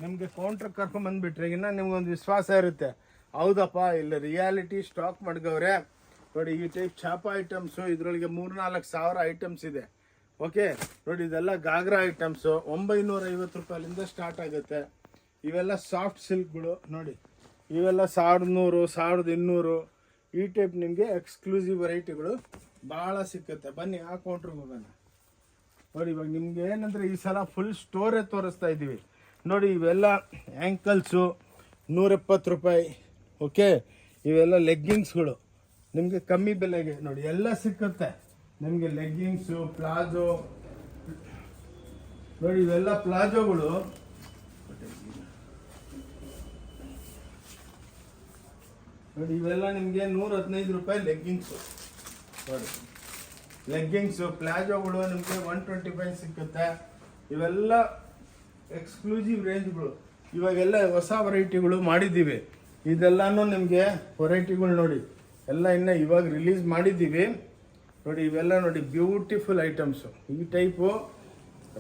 ನಿಮಗೆ ಕೌಂಟ್ರ್ ಕರ್ಕೊಂಬಂದುಬಿಟ್ರೆ ಇನ್ನು ನಿಮ್ಗೊಂದು ವಿಶ್ವಾಸ ಇರುತ್ತೆ, ಹೌದಪ್ಪ ಇಲ್ಲ ರಿಯಾಲಿಟಿ ಸ್ಟಾಕ್ ಮಾಡ್ಗವ್ರೆ ನೋಡಿ. ಈ ಟೈಪ್ ಚಾಪ ಐಟಮ್ಸು ಇದರೊಳಗೆ 3-4 ಸಾವಿರ ಐಟಮ್ಸ್ ಇದೆ. ಓಕೆ ನೋಡಿ. ಇದೆಲ್ಲ ಗಾಗ್ರಾ ಐಟಮ್ಸು 950 ರೂಪಾಯಿಲಿಂದ ಸ್ಟಾರ್ಟ್ ಆಗುತ್ತೆ. ಇವೆಲ್ಲ ಸಾಫ್ಟ್ ಸಿಲ್ಕ್ಗಳು ನೋಡಿ. ಇವೆಲ್ಲ 1100, 1200 ಈ ಟೈಪ್ ನಿಮಗೆ ಎಕ್ಸ್ಕ್ಲೂಸಿವ್ ವೆರೈಟಿಗಳು ಭಾಳ ಸಿಕ್ಕುತ್ತೆ. ಬನ್ನಿ ಆ ಕೌಂಟ್ರಿಗೆ ಹೋಗೋಣ ನೋಡಿ. ಇವಾಗ ನಿಮ್ಗೆ ಏನಂದರೆ ಈ ಸಲ ಫುಲ್ ಸ್ಟೋರೇ ತೋರಿಸ್ತಾ ಇದ್ದೀವಿ ನೋಡಿ. ಇವೆಲ್ಲ ಆ್ಯಂಕಲ್ಸು 170 ರೂಪಾಯಿ. ಓಕೆ, ಇವೆಲ್ಲ ಲೆಗ್ಗಿಂಗ್ಸ್ಗಳು ನಿಮಗೆ ಕಮ್ಮಿ ಬೆಲೆಗೆ ನೋಡಿ ಎಲ್ಲ ಸಿಕ್ಕುತ್ತೆ ನಿಮಗೆ. ಲೆಗ್ಗಿಂಗ್ಸು, ಪ್ಲಾಜೋ ನೋಡಿ. ಇವೆಲ್ಲ ಪ್ಲಾಜೋಗಳು ನೋಡಿ. ಇವೆಲ್ಲ ನಿಮಗೆ 115 ರೂಪಾಯಿ ಲೆಗ್ಗಿಂಗ್ಸು ನೋಡಿ. ಲೆಗ್ಗಿಂಗ್ಸು ಪ್ಲಾಜೋಗಳು ನಿಮಗೆ 125 ಸಿಕ್ಕುತ್ತೆ. ಇವೆಲ್ಲ ಎಕ್ಸ್ಕ್ಲೂಸಿವ್ ರೇಂಜ್ಗಳು. ಇವಾಗೆಲ್ಲ ಹೊಸ ವೆರೈಟಿಗಳು ಮಾಡಿದ್ದೀವಿ. ಇದೆಲ್ಲನೂ ನಿಮಗೆ ವೆರೈಟಿಗಳು ನೋಡಿ. ಎಲ್ಲ ಇನ್ನು ಇವಾಗ ರಿಲೀಸ್ ಮಾಡಿದ್ದೀವಿ ನೋಡಿ. ಇವೆಲ್ಲ ನೋಡಿ ಬ್ಯೂಟಿಫುಲ್ ಐಟಮ್ಸು. ಈ ಟೈಪು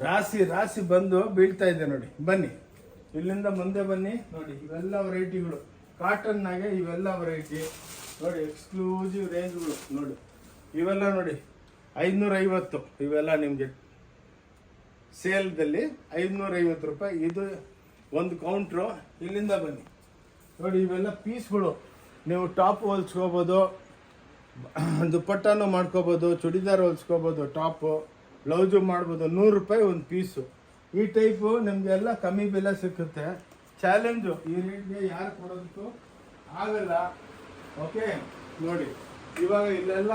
ರಾಶಿ ರಾಶಿ ಬಂದು ಬೀಳ್ತಾ ಇದೆ ನೋಡಿ. ಬನ್ನಿ ಇಲ್ಲಿಂದ ಮುಂದೆ ಬನ್ನಿ ನೋಡಿ. ಇವೆಲ್ಲ ವೆರೈಟಿಗಳು ಕಾಟನ್ನಾಗೆ ಇವೆಲ್ಲ ವೆರೈಟಿ ನೋಡಿ. ಎಕ್ಸ್ಕ್ಲೂಸಿವ್ ರೇಂಜ್ಗಳು ನೋಡಿ. ಇವೆಲ್ಲ ನೋಡಿ 550. ಇವೆಲ್ಲ ನಿಮಗೆ ಸೇಲ್ದಲ್ಲಿ 550 ರೂಪಾಯಿ. ಇದು ಒಂದು ಕೌಂಟ್ರು. ಇಲ್ಲಿಂದ ಬನ್ನಿ ನೋಡಿ. ಇವೆಲ್ಲ ಪೀಸ್ಗಳು ನೀವು ಟಾಪ್ ಹೊಲ್ಸ್ಕೋಬೋದು, ದುಪ್ಪಟ್ಟನೂ ಮಾಡ್ಕೋಬೋದು, ಚೂಡಿದಾರ್ ಹೊಲ್ಸ್ಕೋಬೋದು, ಟಾಪು ಬ್ಲೌಸು ಮಾಡ್ಬೋದು. 100 ರೂಪಾಯಿ ಒಂದು ಪೀಸು. ಈ ಟೈಪು ನಿಮಗೆಲ್ಲ ಕಮ್ಮಿ ಬೆಲೆ ಸಿಕ್ಕುತ್ತೆ. ಚಾಲೆಂಜು ಈ ರೇಟ್ಗೆ ಯಾರು ಕೊಡೋದಕ್ಕೂ ಆಗಲ್ಲ. ಓಕೆ ನೋಡಿ. ಇವಾಗ ಇಲ್ಲೆಲ್ಲ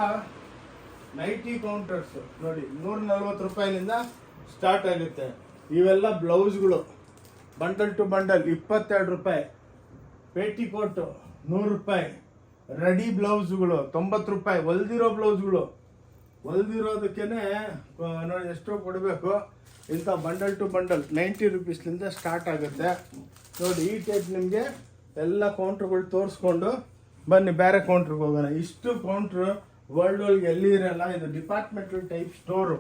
ನೈಟಿ ಕೌಂಟರ್ಸು ನೋಡಿ. 140 ರೂಪಾಯಿನಿಂದ ಸ್ಟಾರ್ಟ್ ಆಗುತ್ತೆ. ಇವೆಲ್ಲ ಬ್ಲೌಸ್ಗಳು ಬಂಡಲ್ ಟು ಬಂಡಲ್ 22 ರೂಪಾಯಿ. ಪೇಟಿಕೋಟು 100 ರೂಪಾಯಿ. ರೆಡಿ ಬ್ಲೌಸ್ಗಳು 90 ರೂಪಾಯಿ. ಹೊಲ್ದಿರೋ ಬ್ಲೌಸ್ಗಳು ಹೊಲ್ದಿರೋದಕ್ಕೇ ನೋಡಿ ಎಷ್ಟೋ ಕೊಡಬೇಕು. ಇಂಥ ಬಂಡಲ್ ಟು ಬಂಡಲ್ 90 ರುಪೀಸ್ಲಿಂದ ಸ್ಟಾರ್ಟ್ ಆಗುತ್ತೆ ನೋಡಿ. ಈ ಟೈಪ್ ನಿಮಗೆ ಎಲ್ಲ ಕೌಂಟ್ರುಗಳು ತೋರಿಸ್ಕೊಂಡು ಬನ್ನಿ ಬೇರೆ ಕೌಂಟ್ರಿಗೆ ಹೋಗೋಣ. ಇಷ್ಟು ಕೌಂಟ್ರು ವರ್ಲ್ಡ್ ಒಳಗೆ ಎಲ್ಲಿ ಇರಲ್ಲ. ಇದು ಡಿಪಾರ್ಟ್ಮೆಂಟಲ್ ಟೈಪ್ ಸ್ಟೋರು.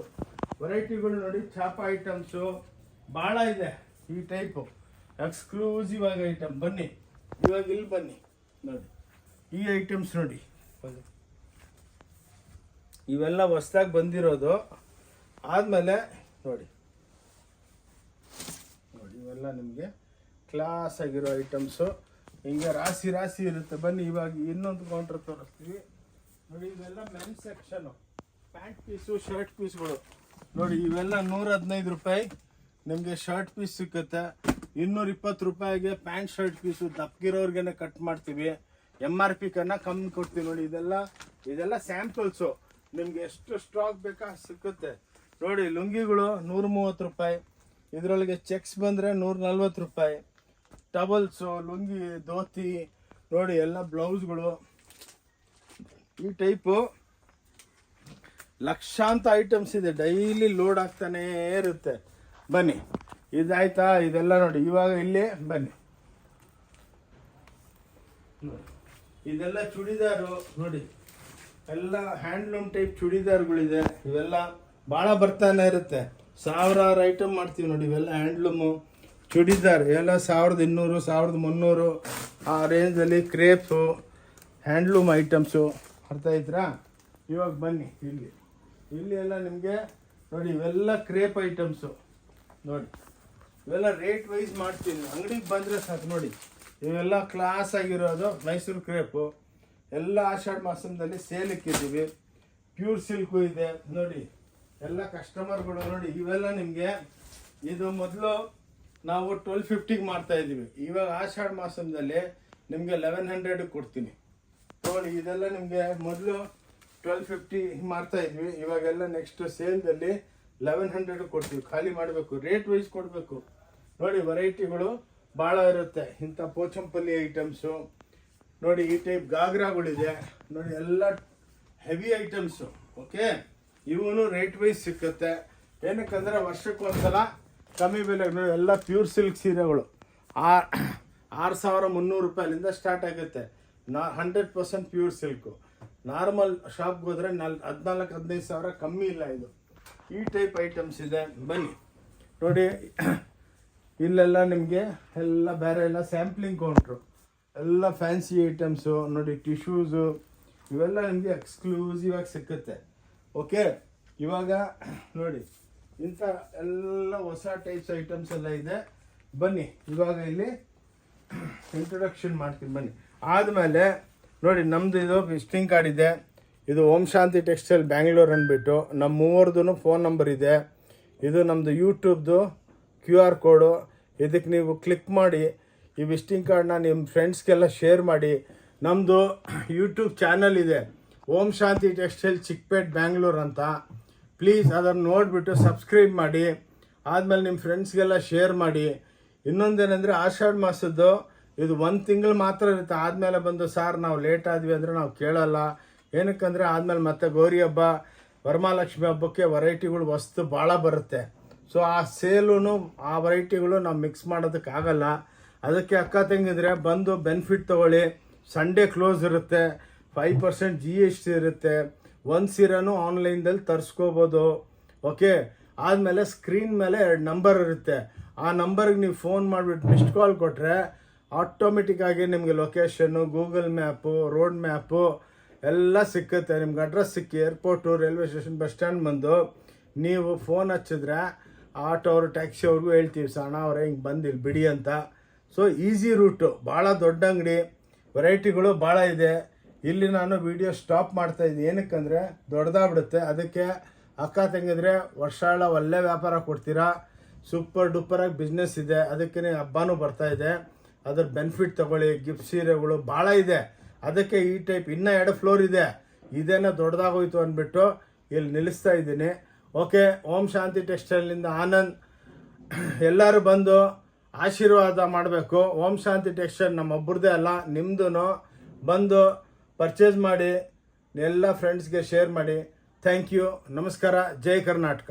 ವೆರೈಟಿಗಳು ನೋಡಿ. ಚಾಪ ಐಟಮ್ಸು ಭಾಳ ಇದೆ. ಈ ಟೈಪು ಎಕ್ಸ್ಕ್ಲೂಸಿವ್ ಆಗಿ ಐಟಮ್. ಬನ್ನಿ ಇವಾಗ ಇಲ್ಲಿ ಬನ್ನಿ ನೋಡಿ. ಈ ಐಟಮ್ಸ್ ನೋಡಿ. ಇವೆಲ್ಲ ಹೊಸ್ದಾಗಿ ಬಂದಿರೋದು. ಆದಮೇಲೆ ನೋಡಿ ನೋಡಿ ಇವೆಲ್ಲ ನಿಮಗೆ ಕ್ಲಾಸ್ ಆಗಿರೋ ಐಟಮ್ಸು. ಹಿಂಗೆ ರಾಶಿ ರಾಶಿ ಇರುತ್ತೆ. ಬನ್ನಿ ಇವಾಗ ಇನ್ನೊಂದು ಕೌಂಟ್ರ್ ತೋರಿಸ್ತೀವಿ ನೋಡಿ. ಇವೆಲ್ಲ men's section. Pant piece, shirt ಪೀಸ್ಗಳು ನೋಡಿ. ಇವೆಲ್ಲ 115 ರೂಪಾಯಿ ನಿಮಗೆ ಶರ್ಟ್ ಪೀಸ್ ಸಿಕ್ಕುತ್ತೆ. 220 ರೂಪಾಯಿಗೆ ಪ್ಯಾಂಟ್ ಶರ್ಟ್ ಪೀಸು ದಪ್ಪಗಿರೋರ್ಗೆ ಕಟ್ ಮಾಡ್ತೀವಿ. MRP ಕನ್ನ ಕಮ್ಮಿ ಕೊಡ್ತೀವಿ ನೋಡಿ. ಇದೆಲ್ಲ ಸ್ಯಾಂಪಲ್ಸು. ನಿಮ್ಗೆ ಎಷ್ಟು ಸ್ಟಾಕ್ ಬೇಕಾ ಸಿಕ್ಕುತ್ತೆ ನೋಡಿ. ಲುಂಗಿಗಳು 130 ರೂಪಾಯಿ. ಇದರೊಳಗೆ ಚೆಕ್ಸ್ ಬಂದರೆ 140 ರೂಪಾಯಿ. ಟವಲ್ಸು, ಲುಂಗಿ, ಧೋತಿ ನೋಡಿ. ಎಲ್ಲ ಬ್ಲೌಸ್ಗಳು ಈ ಟೈಪು ಲಕ್ಷಾಂತ ಐಟಮ್ಸ್ ಇದೆ. ಡೈಲಿ ಲೋಡ್ ಆಗ್ತಾನೇ ಇರುತ್ತೆ. ಬನ್ನಿ ಇದಾಯ್ತಾ. ಇದೆಲ್ಲ ನೋಡಿ. ಇವಾಗ ಇಲ್ಲಿ ಬನ್ನಿ. ಇದೆಲ್ಲ ಚೂಡಿದಾರು ನೋಡಿ. ಎಲ್ಲ ಹ್ಯಾಂಡ್ಲೂಮ್ ಟೈಪ್ ಚೂಡಿದಾರ್ಗಳಿದೆ. ಇವೆಲ್ಲ ಭಾಳ ಬರ್ತಾನೆ ಇರುತ್ತೆ. ಸಾವಿರಾರು ಐಟಮ್ ಮಾಡ್ತೀವಿ ನೋಡಿ. ಇವೆಲ್ಲ ಹ್ಯಾಂಡ್ಲೂಮು ಚೂಡಿದಾರ್ ಎಲ್ಲ 1200, 1300 ಆ ರೇಂಜಲ್ಲಿ ಕ್ರೇಪ್ಸು ಹ್ಯಾಂಡ್ಲೂಮ್ ಐಟಮ್ಸು. ಅರ್ಥ ಆಯ್ತಾ. ಇವಾಗ ಬನ್ನಿ ಇಲ್ಲಿ ಎಲ್ಲ ನಿಮಗೆ ನೋಡಿ. ಇವೆಲ್ಲ ಕ್ರೇಪ್ ಐಟಮ್ಸು ನೋಡಿ. ಇವೆಲ್ಲ ರೇಟ್ ವೈಸ್ ಮಾಡ್ತೀನಿ. ಅಂಗಡಿಗೆ ಬಂದರೆ ಸಾಕು ನೋಡಿ. ಇವೆಲ್ಲ ಕ್ಲಾಸ್ ಆಗಿರೋದು ಮೈಸೂರು ಕ್ರೇಪು. ಎಲ್ಲ ಆಷಾಢ ಮಾಸದಲ್ಲಿ ಸೇಲ್ ಇಕ್ಕಿದ್ದೀವಿ. ಪ್ಯೂರ್ ಸಿಲ್ಕು ಇದೆ ನೋಡಿ. ಎಲ್ಲ ಕಸ್ಟಮರ್ಗಳು ನೋಡಿ. ಇವೆಲ್ಲ ನಿಮಗೆ ಇದು ಮೊದಲು ನಾವು 1250 ಮಾಡ್ತಾ ಇದ್ದೀವಿ. ಇವಾಗ ಆಷಾಢ ಮಾಸದಲ್ಲಿ ನಿಮಗೆ 1100 ಕೊಡ್ತೀನಿ ನೋಡಿ. ಇದೆಲ್ಲ ನಿಮಗೆ ಮೊದಲು 1250 ಮಾಡ್ತಾ ಇದ್ವಿ, ಇವಾಗೆಲ್ಲ ನೆಕ್ಸ್ಟ್ ಸೇಲ್ದಲ್ಲಿ 1100 ಕೊಡ್ತೀವಿ. ಖಾಲಿ ಮಾಡಬೇಕು, ರೇಟ್ ವೈಸ್ ಕೊಡಬೇಕು ನೋಡಿ. ವೆರೈಟಿಗಳು ಭಾಳ ಇರುತ್ತೆ. ಇಂಥ ಪೋಚಂಪಲ್ಲಿ ಐಟಮ್ಸು ನೋಡಿ, ಈ ಟೈಪ್ ಗಾಗ್ರಾಗಳಿದೆ ನೋಡಿ, ಎಲ್ಲ ಹೆವಿ ಐಟಮ್ಸು. ಓಕೆ, ಇವನು ರೇಟ್ ವೈಸ್ ಸಿಕ್ಕುತ್ತೆ. ಏನಕ್ಕಂದ್ರೆ ವರ್ಷಕ್ಕೊಂದ್ಸಲ ಕಮ್ಮಿ ಬೆಲೆಗೆ ನೋಡಿ. ಎಲ್ಲ ಪ್ಯೂರ್ ಸಿಲ್ಕ್ ಸೀರೆಗಳು 6300 ರೂಪಾಯಿಲಿಂದ ಸ್ಟಾರ್ಟ್ ಆಗುತ್ತೆ. 100% ಪ್ಯೂರ್ ಸಿಲ್ಕು. ನಾರ್ಮಲ್ ಶಾಪ್ಗೆ ಹೋದರೆ 14-15 ಸಾವಿರ ಕಮ್ಮಿ ಇಲ್ಲ. ಇದು ಈ ಟೈಪ್ ಐಟಮ್ಸ್ ಇದೆ. ಬನ್ನಿ ನೋಡಿ, ಇಲ್ಲೆಲ್ಲ ನಿಮಗೆ ಎಲ್ಲ ಬೇರೆ ಎಲ್ಲ ಸ್ಯಾಂಪ್ಲಿಂಗ್ ಕೌಂಟ್ರು, ಎಲ್ಲ ಫ್ಯಾನ್ಸಿ ಐಟಮ್ಸು ನೋಡಿ. ಟಿಶ್ಯೂಸು ಇವೆಲ್ಲ ನಿಮಗೆ ಎಕ್ಸ್ಕ್ಲೂಸಿವ್ ಆಗಿ ಸಿಕ್ಕುತ್ತೆ. ಓಕೆ, ಇವಾಗ ನೋಡಿ ಇಂಥ ಎಲ್ಲ ಹೊಸ ಟೈಪ್ಸ್ ಐಟಮ್ಸ್ ಎಲ್ಲ ಇದೆ. ಬನ್ನಿ ಇವಾಗ ಇಲ್ಲಿ ಇಂಟ್ರೊಡಕ್ಷನ್ ಮಾಡ್ತೀನಿ ಬನ್ನಿ. ಆದಮೇಲೆ ನೋಡಿ, ನಮ್ಮದು ಇದು ವಿಸಿಟಿಂಗ್ ಕಾರ್ಡ್ ಇದೆ. ಇದು ಓಂ ಶಾಂತಿ ಟೆಕ್ಸ್ಟೈಲ್ ಬ್ಯಾಂಗ್ಳೂರ್ ಅಂದ್ಬಿಟ್ಟು ನಮ್ಮ ಮೂವರದು ಫೋನ್ ನಂಬರ್ ಇದೆ. ಇದು ನಮ್ಮದು ಯೂಟ್ಯೂಬ್ದು QR ಕೋಡು. ಇದಕ್ಕೆ ನೀವು ಕ್ಲಿಕ್ ಮಾಡಿ ಈ ವಿಸಿಟಿಂಗ್ ಕಾರ್ಡ್ನ ನಿಮ್ಮ ಫ್ರೆಂಡ್ಸ್ಗೆಲ್ಲ ಶೇರ್ ಮಾಡಿ. ನಮ್ಮದು ಯೂಟ್ಯೂಬ್ ಚಾನಲ್ ಇದೆ, ಓಂ ಶಾಂತಿ ಟೆಕ್ಸ್ಟೈಲ್ ಚಿಕ್ಕಪೇಟ್ ಬ್ಯಾಂಗ್ಳೂರ್ ಅಂತ. ಪ್ಲೀಸ್ ಅದನ್ನು ನೋಡಿಬಿಟ್ಟು ಸಬ್ಸ್ಕ್ರೈಬ್ ಮಾಡಿ. ಆದಮೇಲೆ ನಿಮ್ಮ ಫ್ರೆಂಡ್ಸ್ಗೆಲ್ಲ ಶೇರ್ ಮಾಡಿ. ಇನ್ನೊಂದೇನೆಂದರೆ ಆಷಾಢ ಮಾಸದ್ದು ಇದು 1 ತಿಂಗಳು ಮಾತ್ರ ಇರುತ್ತೆ. ಆದಮೇಲೆ ಬಂದು ಸಾರ್ ನಾವು ಲೇಟ್ ಆದ್ವಿ ಅಂದರೆ ನಾವು ಕೇಳಲ್ಲ. ಏನಕ್ಕಂದರೆ ಆದಮೇಲೆ ಮತ್ತೆ ಗೌರಿ ಹಬ್ಬ, ವರಮಹಾಲಕ್ಷ್ಮಿ ಹಬ್ಬಕ್ಕೆ ವೆರೈಟಿಗಳು ವಸ್ತು ಭಾಳ ಬರುತ್ತೆ. ಸೊ ಆ ಸೇಲೂ ಆ ವೆರೈಟಿಗಳು ನಾವು ಮಿಕ್ಸ್ ಮಾಡೋದಕ್ಕಾಗಲ್ಲ. ಅದಕ್ಕೆ ಅಕ್ಕ ತಂಗಿದ್ರೆ ಬಂದು ಬೆನಿಫಿಟ್ ತೊಗೊಳ್ಳಿ. ಸಂಡೇ ಕ್ಲೋಸ್ ಇರುತ್ತೆ, 5% GST ಇರುತ್ತೆ. ಒಂದು ಸೀರೆನೂ ಆನ್ಲೈನ್ದಲ್ಲಿ ತರಿಸ್ಕೋಬೋದು. ಓಕೆ, ಆದಮೇಲೆ ಸ್ಕ್ರೀನ್ ಮೇಲೆ 2 ನಂಬರ್ ಇರುತ್ತೆ. ಆ ನಂಬರ್ಗೆ ನೀವು ಫೋನ್ ಮಾಡಿಬಿಟ್ಟು ಮಿಸ್ಡ್ ಕಾಲ್ ಕೊಟ್ಟರೆ ಆಟೋಮೆಟಿಕ್ಕಾಗಿ ನಿಮಗೆ location, Google map, road map ಎಲ್ಲ ಸಿಕ್ಕುತ್ತೆ. ನಿಮ್ಗೆ ಅಡ್ರೆಸ್ ಸಿಕ್ಕಿ airport, railway station, bus stand ಬಂದು ನೀವು ಫೋನ್ ಹಚ್ಚಿದ್ರೆ ಆಟೋ ಅವರು, ಟ್ಯಾಕ್ಸಿ ಅವ್ರಿಗೂ ಹೇಳ್ತೀವಿ, ಸಣ್ಣ ಅವರೇ ಹಿಂಗೆ ಬಂದಿಲ್ಲ ಬಿಡಿ ಅಂತ. ಸೊ ಈಸಿ ರೂಟು, ಭಾಳ ದೊಡ್ಡ ಅಂಗಡಿ, ವೆರೈಟಿಗಳು ಭಾಳ ಇದೆ. ಇಲ್ಲಿ ನಾನು ವಿಡಿಯೋ ಸ್ಟಾಪ್ ಮಾಡ್ತಾಯಿದ್ದೀನಿ. ಏನಕ್ಕಂದರೆ ದೊಡ್ಡದಾಗ್ಬಿಡುತ್ತೆ. ಅದಕ್ಕೆ ಅಕ್ಕ ತಂಗಿದ್ರೆ ವರ್ಷಾಳ ಒಳ್ಳೆ ವ್ಯಾಪಾರ ಕೊಡ್ತೀರಾ. ಸೂಪರ್ ಡೂಪರಾಗಿ ಬಿಸ್ನೆಸ್ ಇದೆ. ಅದಕ್ಕೆ ಹಬ್ಬನೂ ಬರ್ತಾಯಿದೆ, ಅದ್ರ ಬೆನಿಫಿಟ್ ತೊಗೊಳ್ಳಿ. ಗಿಫ್ಟ್ ಸೀರೆಗಳು ಭಾಳ ಇದೆ. ಅದಕ್ಕೆ ಈ ಟೈಪ್ ಇನ್ನೂ 2 ಫ್ಲೋರ್ ಇದೆ. ಇದೇನೋ ದೊಡ್ಡದಾಗೋಯ್ತು ಅಂದ್ಬಿಟ್ಟು ಇಲ್ಲಿ ನಿಲ್ಲಿಸ್ತಾ ಇದ್ದೀನಿ. ಓಕೆ, ಓಂ ಶಾಂತಿ ಟೆಕ್ಸ್ಟೈಲ್ನಿಂದ ಆನಂದ್. ಎಲ್ಲರೂ ಬಂದು ಆಶೀರ್ವಾದ ಮಾಡಬೇಕು. ಓಂ ಶಾಂತಿ ಟೆಕ್ಸ್ಟೈಲ್ ನಮ್ಮೊಬ್ಬರದೇ ಅಲ್ಲ, ನಿಮ್ಮದು. ಬಂದು ಪರ್ಚೇಸ್ ಮಾಡಿ, ಎಲ್ಲ ಫ್ರೆಂಡ್ಸ್ಗೆ ಶೇರ್ ಮಾಡಿ. ಥ್ಯಾಂಕ್ ಯು, ನಮಸ್ಕಾರ, ಜೈ ಕರ್ನಾಟಕ.